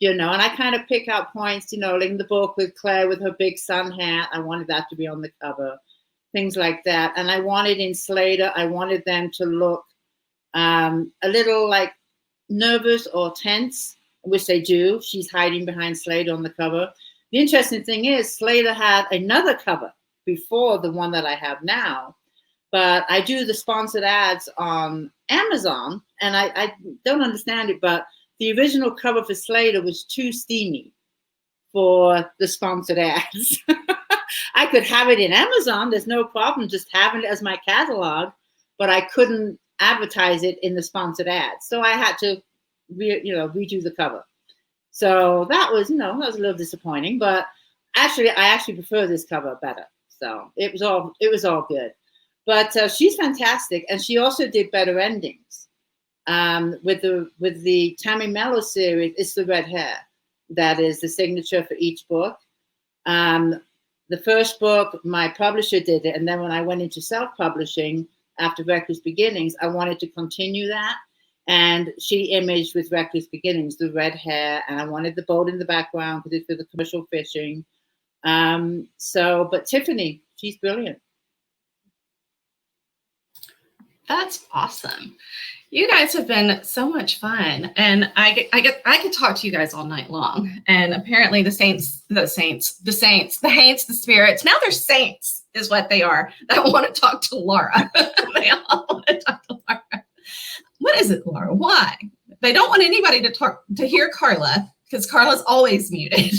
And I kind of pick out points, like in the book with Claire with her big sun hat. I wanted that to be on the cover, things like that. And I wanted in Slater, I wanted them to look a little like nervous or tense, which they do. She's hiding behind Slater on the cover. The interesting thing is Slater had another cover before the one that I have now, but I do the sponsored ads on Amazon, and I don't understand it, but the original cover for Slater was too steamy for the sponsored ads. I could have it in Amazon. There's no problem just having it as my catalog, but I couldn't advertise it in the sponsored ads. So I had to, redo the cover. So that was, that was a little disappointing, but I actually prefer this cover better. So it was all good. But she's fantastic, and she also did better endings. With the Tammy Mello series, it's the red hair that is the signature for each book. The first book, my publisher did it, and then when I went into self-publishing after Reckless Beginnings, I wanted to continue that, and she imaged with Reckless Beginnings the red hair, and I wanted the boat in the background because it's for the commercial fishing. But Tiffany, she's brilliant. That's awesome. You guys have been so much fun, and I could talk to you guys all night long. And apparently the Haints, the spirits, now they're saints is what they are, that want to talk to Laura. They all want to talk to Laura. What is it, Laura? Why? They don't want anybody to hear Carla, because Carla's always muted.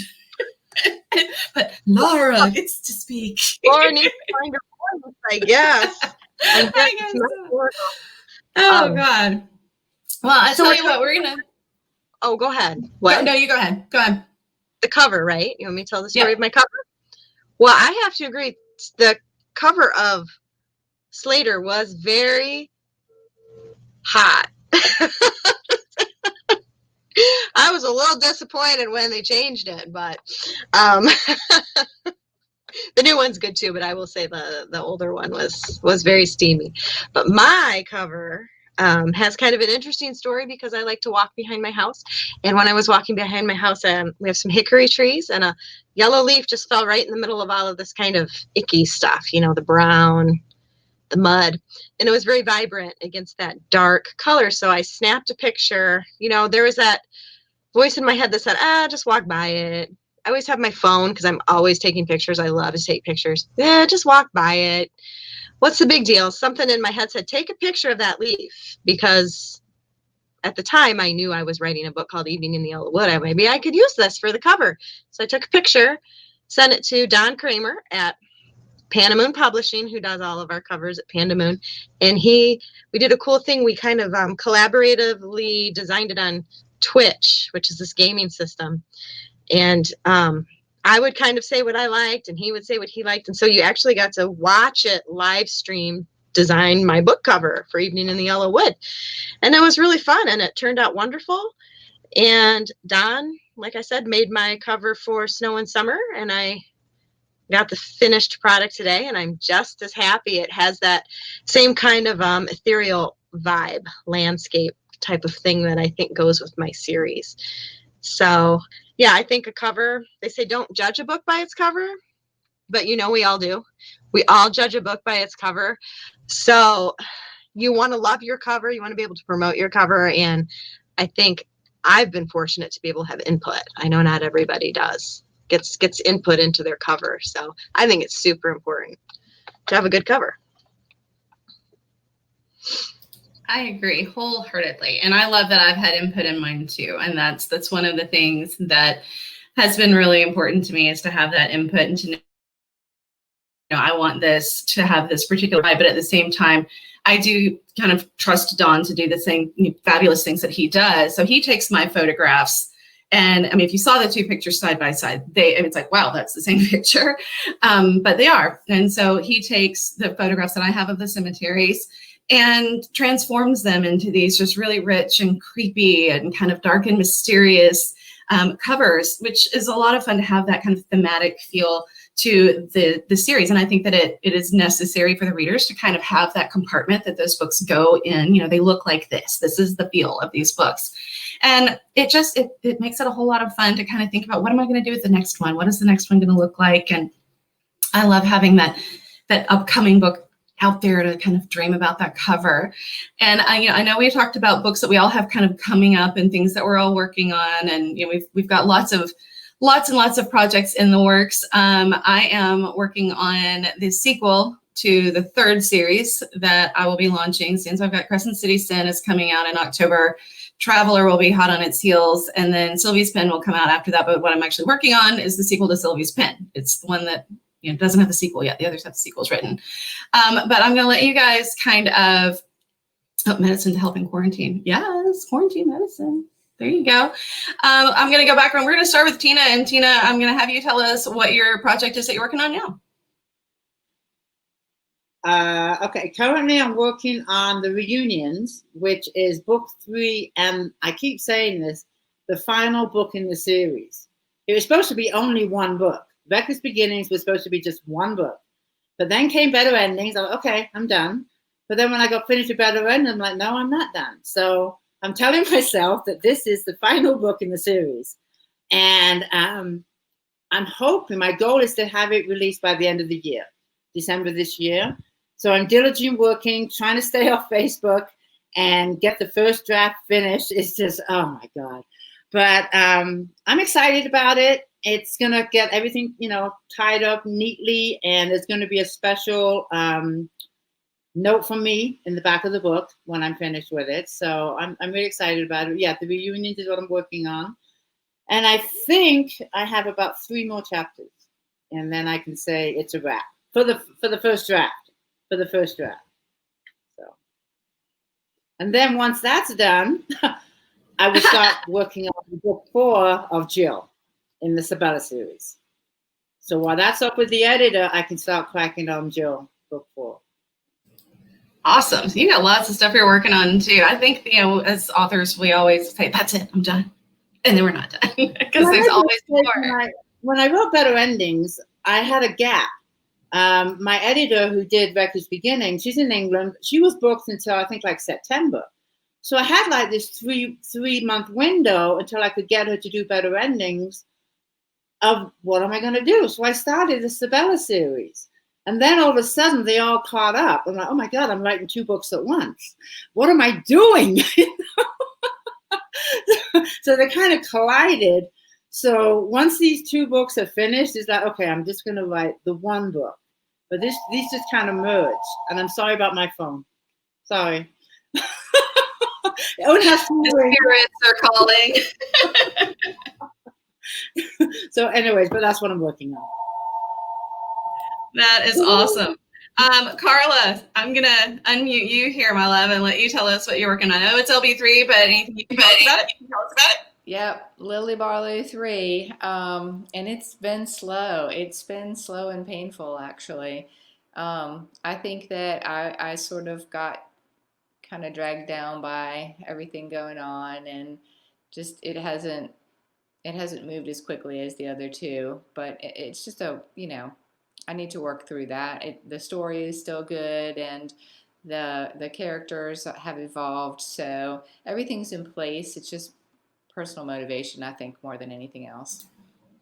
But Laura gets to speak. Laura needs to find her voice, I guess. Oh, God. Well, I tell you what, we're going to. Oh, go ahead. What? No, you go ahead. Go ahead. The cover, right? You want me to tell the story of my cover? Well, I have to agree. The cover of Slater was very hot. I was a little disappointed when they changed it, but the new one's good too. But I will say the older one was very steamy. But my cover has kind of an interesting story because I like to walk behind my house. And when I was walking behind my house, we have some hickory trees, and a yellow leaf just fell right in the middle of all of this kind of icky stuff, the brown, the mud. And it was very vibrant against that dark color. So I snapped a picture. There was that voice in my head that said, just walk by it. I always have my phone because I'm always taking pictures. I love to take pictures. Yeah, just walk by it. What's the big deal? Something in my head said, take a picture of that leaf, because at the time I knew I was writing a book called Evening in the Yellow Wood. Maybe I could use this for the cover. So I took a picture, sent it to Don Kramer at Panda Moon Publishing, who does all of our covers at Panda Moon. And we did a cool thing. We kind of collaboratively designed it on Twitch, which is this gaming system. And I would kind of say what I liked, and he would say what he liked. And so you actually got to watch it live stream design my book cover for Evening in the Yellow Wood. And it was really fun, and it turned out wonderful. And Don, like I said, made my cover for Snow and Summer, and I got the finished product today, and I'm just as happy. It has that same kind of ethereal vibe, landscape type of thing that I think goes with my series. So yeah, I think a cover, they say don't judge a book by its cover, but we all do. We all judge a book by its cover. So you want to love your cover, you want to be able to promote your cover, and I think I've been fortunate to be able to have input. I know not everybody gets input into their cover. So I think it's super important to have a good cover. I agree wholeheartedly. And I love that I've had input in mine too. And that's one of the things that has been really important to me, is to have that input and to know, I want this to have this particular vibe, but at the same time, I do kind of trust Don to do the same fabulous things that he does. So he takes my photographs, and if you saw the two pictures side by side, it's like, wow, that's the same picture. But they are. And so he takes the photographs that I have of the cemeteries and transforms them into these just really rich and creepy and kind of dark and mysterious covers, which is a lot of fun to have that kind of thematic feel to the series. And I think that it is necessary for the readers to kind of have that compartment that those books go in. They look like this. This is the feel of these books. And it makes it a whole lot of fun to kind of think about, what am I going to do with the next one? What is the next one going to look like? And I love having that upcoming book out there to kind of dream about that cover. And I know we talked about books that we all have kind of coming up and things that we're all working on. And we've got lots and lots of projects in the works. I am working on the sequel to the third series that I will be launching soon. So I've got Crescent City Sin is coming out in October. Traveler will be hot on its heels, and then Sylvie's Pen will come out after that. But what I'm actually working on is the sequel to Sylvie's Pen. It's the one that doesn't have the sequel yet. The others have the sequels written. But I'm going to let you guys kind of medicine to help in quarantine. Yes, quarantine medicine. There you go. I'm going to go back around. We're going to start with Tina, and Tina, I'm going to have you tell us what your project is that you're working on now. Okay, currently I'm working on the reunions, which is book 3, and I keep saying this, the final book in the series. It was supposed to be only one book. Reckless Beginnings was supposed to be just one book. But then came Better Endings. I was like, okay, I'm done. But then when I got finished with Better Endings, I'm like, no, I'm not done. So I'm telling myself that this is the final book in the series. And I'm hoping, my goal is to have it released by the end of the year, December this year. So I'm diligent working, trying to stay off Facebook and get the first draft finished. It's just, oh my God. But I'm excited about it. It's going to get everything, tied up neatly. And there's going to be a special note from me in the back of the book when I'm finished with it. So I'm really excited about it. Yeah, the reunions is what I'm working on. And I think I have about 3 more chapters. And then I can say it's a wrap for the first draft. So, and then once that's done, I will start working on book 4 of Jill in the Sabella series. So while that's up with the editor, I can start cracking on Jill book 4. Awesome. So you got lots of stuff you're working on too. I think, as authors, we always say, that's it, I'm done. And then we're not done because there's always more. When I wrote Better Endings, I had a gap. My editor who did Reckless Beginning, she's in England. She was booked until I think like September. So I had like this three-month window until I could get her to do Better Endings of what am I going to do? So I started the Sabella series. And then all of a sudden they all caught up. I'm like, oh my God, I'm writing 2 books at once. What am I doing? So they kind of collided. So once these 2 books are finished, it's like, okay, I'm just going to write the one book. But these just kind of merged. And I'm sorry about my phone. Sorry. The spirits are calling. So anyways, but that's what I'm working on. That is awesome. Carla, I'm going to unmute you here, my love, and let you tell us what you're working on. I know it's LB3, but anything you can tell us about it? Yep, Lily Barlow 3, and it's been slow. It's been slow and painful, actually. I think that I sort of got kind of dragged down by everything going on, and just it hasn't moved as quickly as the other 2. But it's just I need to work through that. The story is still good, and the characters have evolved, so everything's in place. It's just personal motivation, I think, more than anything else.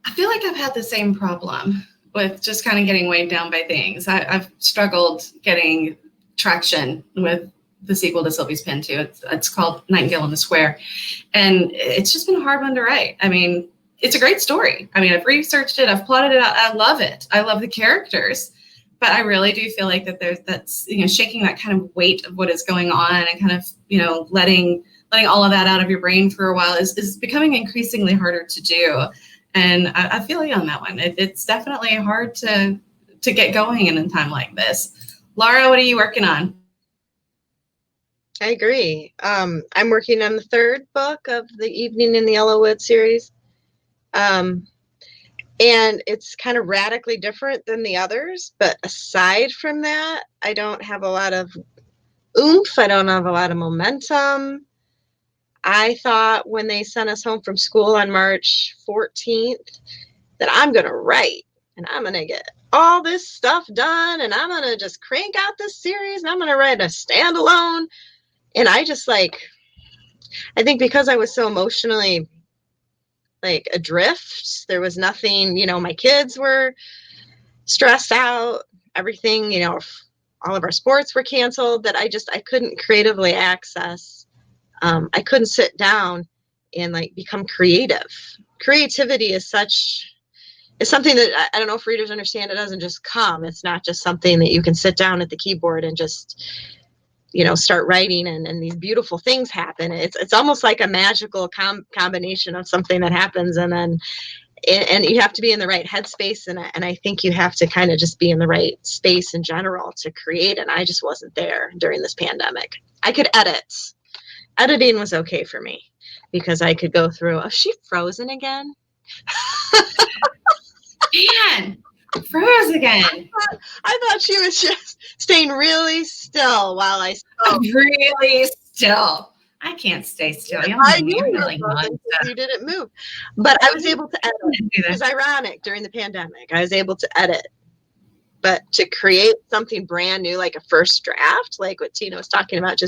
I feel like I've had the same problem with just kind of getting weighed down by things. I've struggled getting traction with the sequel to Sylvie's Pen too. It's called Nightingale in the Square, and it's just been a hard one to write. I mean, it's a great story. I mean, I've researched it, I've plotted it out. I love it. I love the characters, but I really do feel like that's shaking that kind of weight of what is going on and kind of letting all of that out of your brain for a while is becoming increasingly harder to do. And I feel you on that one. It's definitely hard to get going in a time like this. Laura, what are you working on? I agree. I'm working on the 3rd book of the Evening in the Yellowwood series. And it's kind of radically different than the others. But aside from that, I don't have a lot of oomph. I don't have a lot of momentum. I thought when they sent us home from school on March 14th that I'm going to write and I'm going to get all this stuff done and I'm going to just crank out this series and I'm going to write a standalone. And I just I think because I was so emotionally adrift, there was nothing, my kids were stressed out, everything, all of our sports were canceled, that I couldn't creatively access. I couldn't sit down and become creative. Creativity is such it's something that I don't know if readers understand. It doesn't just come. It's not just something that you can sit down at the keyboard and just, start writing and these beautiful things happen. It's almost like a magical combination of something that happens, and then and you have to be in the right headspace, and I think you have to kind of just be in the right space in general to create. And I just wasn't there during this pandemic. I could edit. Editing was okay for me because I could go through. Oh, she frozen again? Man, froze again. I thought she was just staying really still while I spoke. Really still. I can't stay still. I knew you were frozen because you didn't move. But I was able to edit. It was ironic during the pandemic. I was able to edit. But to create something brand new, like a first draft, like what Tina was talking about,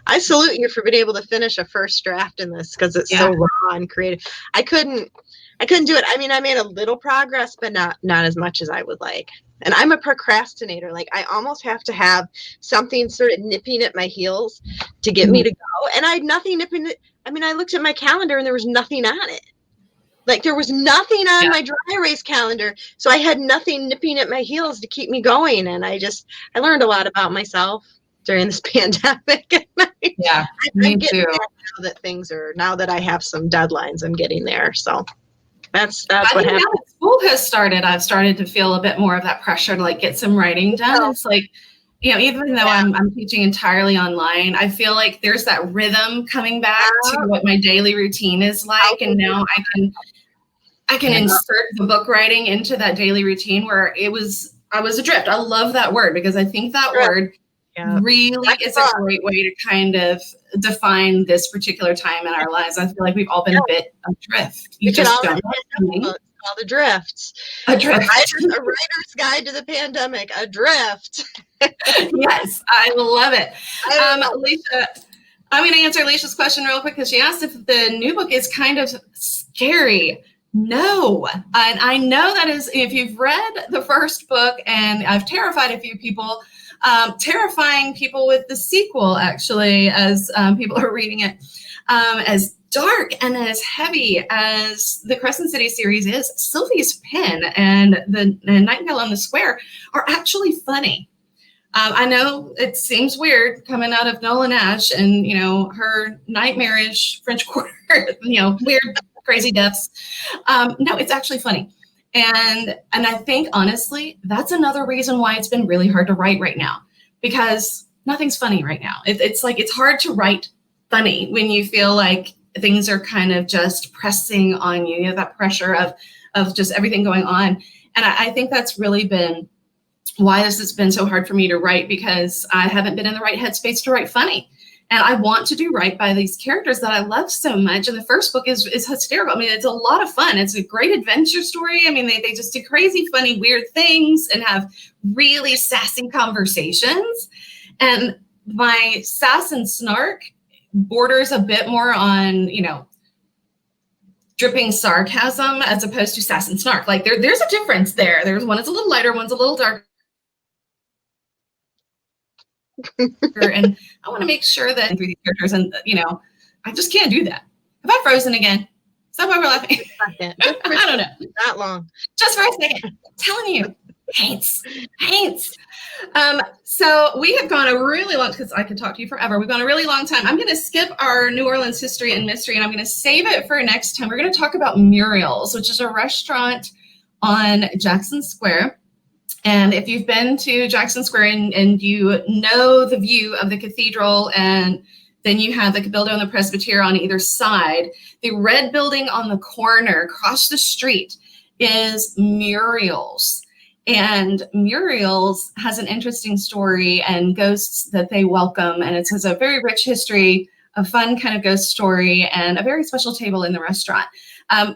I salute you for being able to finish a first draft in this, because it's so raw and creative. I couldn't do it. I mean, I made a little progress, but not as much as I would like. And I'm a procrastinator. Like, I almost have to have something sort of nipping at my heels to get me to go. And I had nothing nipping. I looked at my calendar and there was nothing on it. Like, there was nothing on my dry erase calendar. So I had nothing nipping at my heels to keep me going. And I learned a lot about myself during this pandemic. Me too. Now that I have some deadlines, I'm getting there. So that's what happened. Now that school has started, I've started to feel a bit more of that pressure to like get some writing done. It's like, even though I'm teaching entirely online, I feel like there's that rhythm coming back to what my daily routine is like. And now I can insert the book writing into that daily routine where I was adrift. I love that word because I think that word really is a great way to kind of define this particular time in our lives. I feel like we've all been a bit adrift. You just don't know. All the drifts. Adrift. A writer's guide to the pandemic. Adrift. Yes, I love it. Alicia, I'm going to answer Alicia's question real quick because she asked if the new book is kind of scary. No. And I know that is, if you've read the first book, and I've terrified a few people, terrifying people with the sequel, actually, as people are reading it, as dark and as heavy as the Crescent City series is. Sylvie's pen and the Nightingale on the Square are actually funny. I know it seems weird coming out of Nola Nash and, her nightmarish French Quarter, weird, crazy deaths. No, it's actually funny. And I think, honestly, that's another reason why it's been really hard to write right now, because nothing's funny right now. It's hard to write funny when you feel like things are kind of just pressing on you. You have that pressure of just everything going on. And I think that's really been why this has been so hard for me to write, because I haven't been in the right headspace to write funny. And I want to do right by these characters that I love so much. And the first book is hysterical. It's a lot of fun. It's a great adventure story. They just do crazy, funny, weird things and have really sassy conversations. And my sass and snark borders a bit more on, dripping sarcasm as opposed to sass and snark. Like there's a difference there. There's one that's a little lighter, one's a little darker. And I want to make sure that through these characters, and I just can't do that. Have I frozen again? Is that why we're laughing? I don't know. Not long. Just for a second. I'm telling you. Hates. So we have gone a really long, because I could talk to you forever. We've gone a really long time. I'm going to skip our New Orleans history and mystery, and I'm going to save it for next time. We're going to talk about Muriel's, which is a restaurant on Jackson Square. And if you've been to Jackson Square and you know the view of the cathedral, and then you have the Cabildo and the Presbytery on either side, the red building on the corner across the street is Muriel's. And Muriel's has an interesting story and ghosts that they welcome. And it has a very rich history, a fun kind of ghost story, and a very special table in the restaurant.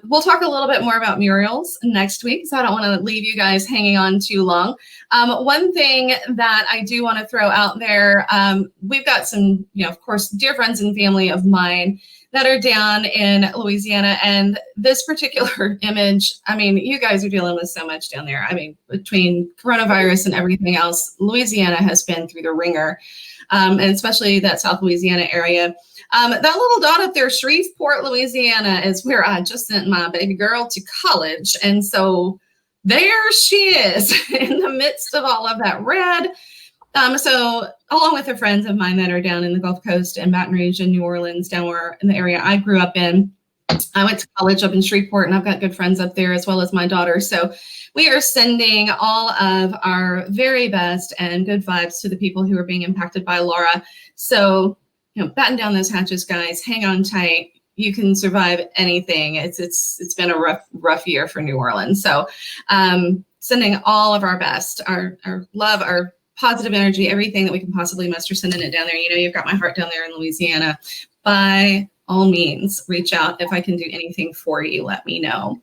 We'll talk a little bit more about Muriel's next week, so I don't want to leave you guys hanging on too long. One thing that I do want to throw out there, we've got some, of course, dear friends and family of mine that are down in Louisiana. And this particular image, you guys are dealing with so much down there. Between coronavirus and everything else, Louisiana has been through the ringer, and especially that South Louisiana area. That little dot up there, Shreveport, Louisiana, is where I just sent my baby girl to college. And so there she is in the midst of all of that red. So along with the friends of mine that are down in the Gulf Coast and Baton Rouge and New Orleans, down where in the area I grew up in, I went to college up in Shreveport, and I've got good friends up there as well as my daughter. So we are sending all of our very best and good vibes to the people who are being impacted by Laura. So, batten down those hatches, guys. Hang on tight. You can survive anything. It's been a rough year for New Orleans. So sending all of our best, our love, our positive energy, everything that we can possibly muster, sending it down there. You've got my heart down there in Louisiana. By all means, reach out. If I can do anything for you, let me know.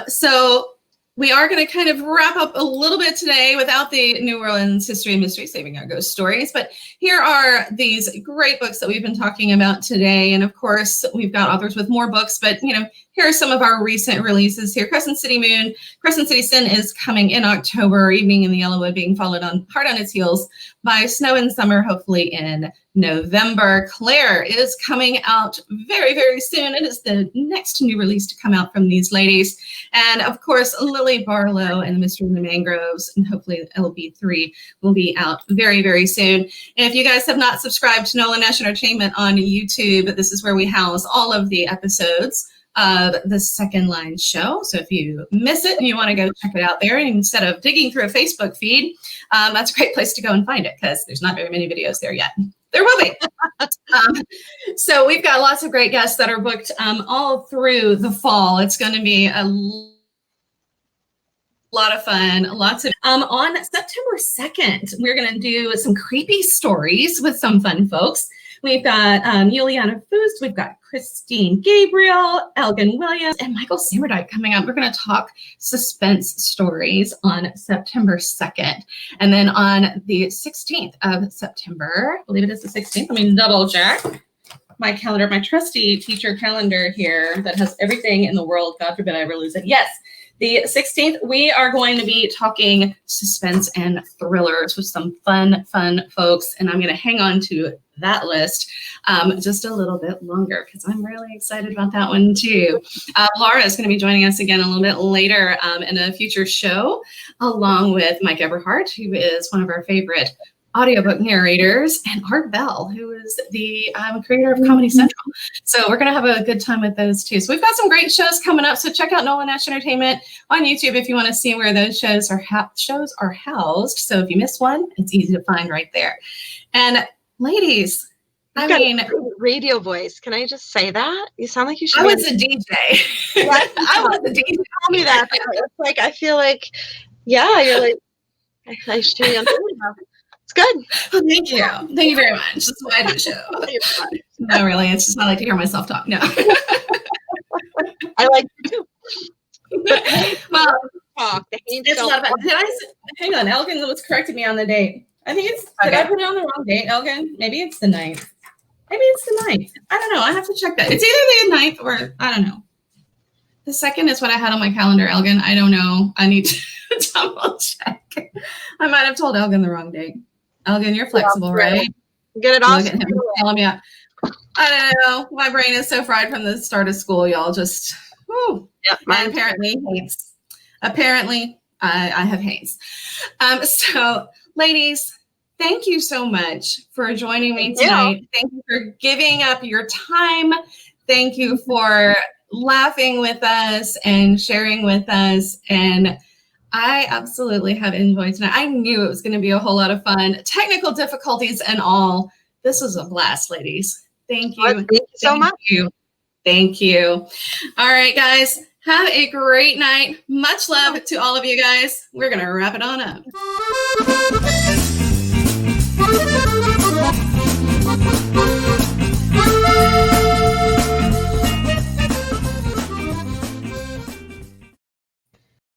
So we are going to kind of wrap up a little bit today without the New Orleans history and mystery, saving our ghost stories. But here are these great books that we've been talking about today. And of course, we've got authors with more books, but here are some of our recent releases here. Crescent City Moon, Crescent City Sin is coming in October, Evening in the Yellowwood being followed hard on its heels by Snow and Summer, hopefully in November. Claire is coming out very, very soon. It is the next new release to come out from these ladies. And of course, Lily Barlow and the Mystery in the Mangroves, and hopefully LB3 will be out very, very soon. And if you guys have not subscribed to Nola Nash Entertainment on YouTube, this is where we house all of the episodes of the Second Line show. So if you miss it and you want to go check it out there, instead of digging through a Facebook feed, that's a great place to go and find it, because there's not very many videos there yet. There will be. So we've got lots of great guests that are booked all through the fall. It's going to be a lot of fun. Lots of on September 2nd, we're going to do some creepy stories with some fun folks. We've got Juliana Fust, we've got Christine Gabriel, Elgin Williams, and Michael Samerdijk coming up. We're going to talk suspense stories on September 2nd. And then on the 16th of September, I believe it is the 16th, let me double check my calendar, my trusty teacher calendar here that has everything in the world. God forbid I ever lose it. Yes. The 16th, we are going to be talking suspense and thrillers with some fun folks. And I'm going to hang on to that list just a little bit longer, because I'm really excited about that one too. Laura is going to be joining us again a little bit later in a future show, along with Mike Eberhardt, who is one of our favorite audiobook narrators, and Art Bell, who is the creator of Comedy Central. So we're going to have a good time with those too. So we've got some great shows coming up. So check out Nola Nash Entertainment on YouTube if you want to see where those shows are housed. So if you miss one, it's easy to find right there. And ladies, I mean, radio voice. Can I just say that? You sound like you should. I was a DJ. I was a DJ. Tell me that. It's like, I feel like, yeah, you're like, I should be on now. It's good. Well, thank you. Thank you very much. That's why I do show. No, really. It's just I like to hear myself talk. No. I like you too. Well, it's a lot of fun. Hang on. Elgin was correcting me on the date. I think it's, did I put it on the wrong date, Elgin? Maybe it's the 9th. Maybe it's the 9th. I don't know. I have to check that. It's either the 9th or, I don't know. The 2nd is what I had on my calendar, Elgin. I don't know. I need to double check. I might have told Elgin the wrong date. Elgin, you're flexible, right? Get it off. Look at him telling me. I don't know. My brain is so fried from the start of school, y'all. Just, whoo. Yep, mine apparently hates. Apparently, I have hates. So, ladies, thank you so much for joining me tonight. Thank you for giving up your time. Thank you for laughing with us and sharing with us. And I absolutely have enjoyed tonight. I knew it was going to be a whole lot of fun. Technical difficulties and all. This was a blast, ladies. Thank you. Thank you so much. Thank you. All right, guys. Have a great night. Much love to all of you guys. We're going to wrap it on up.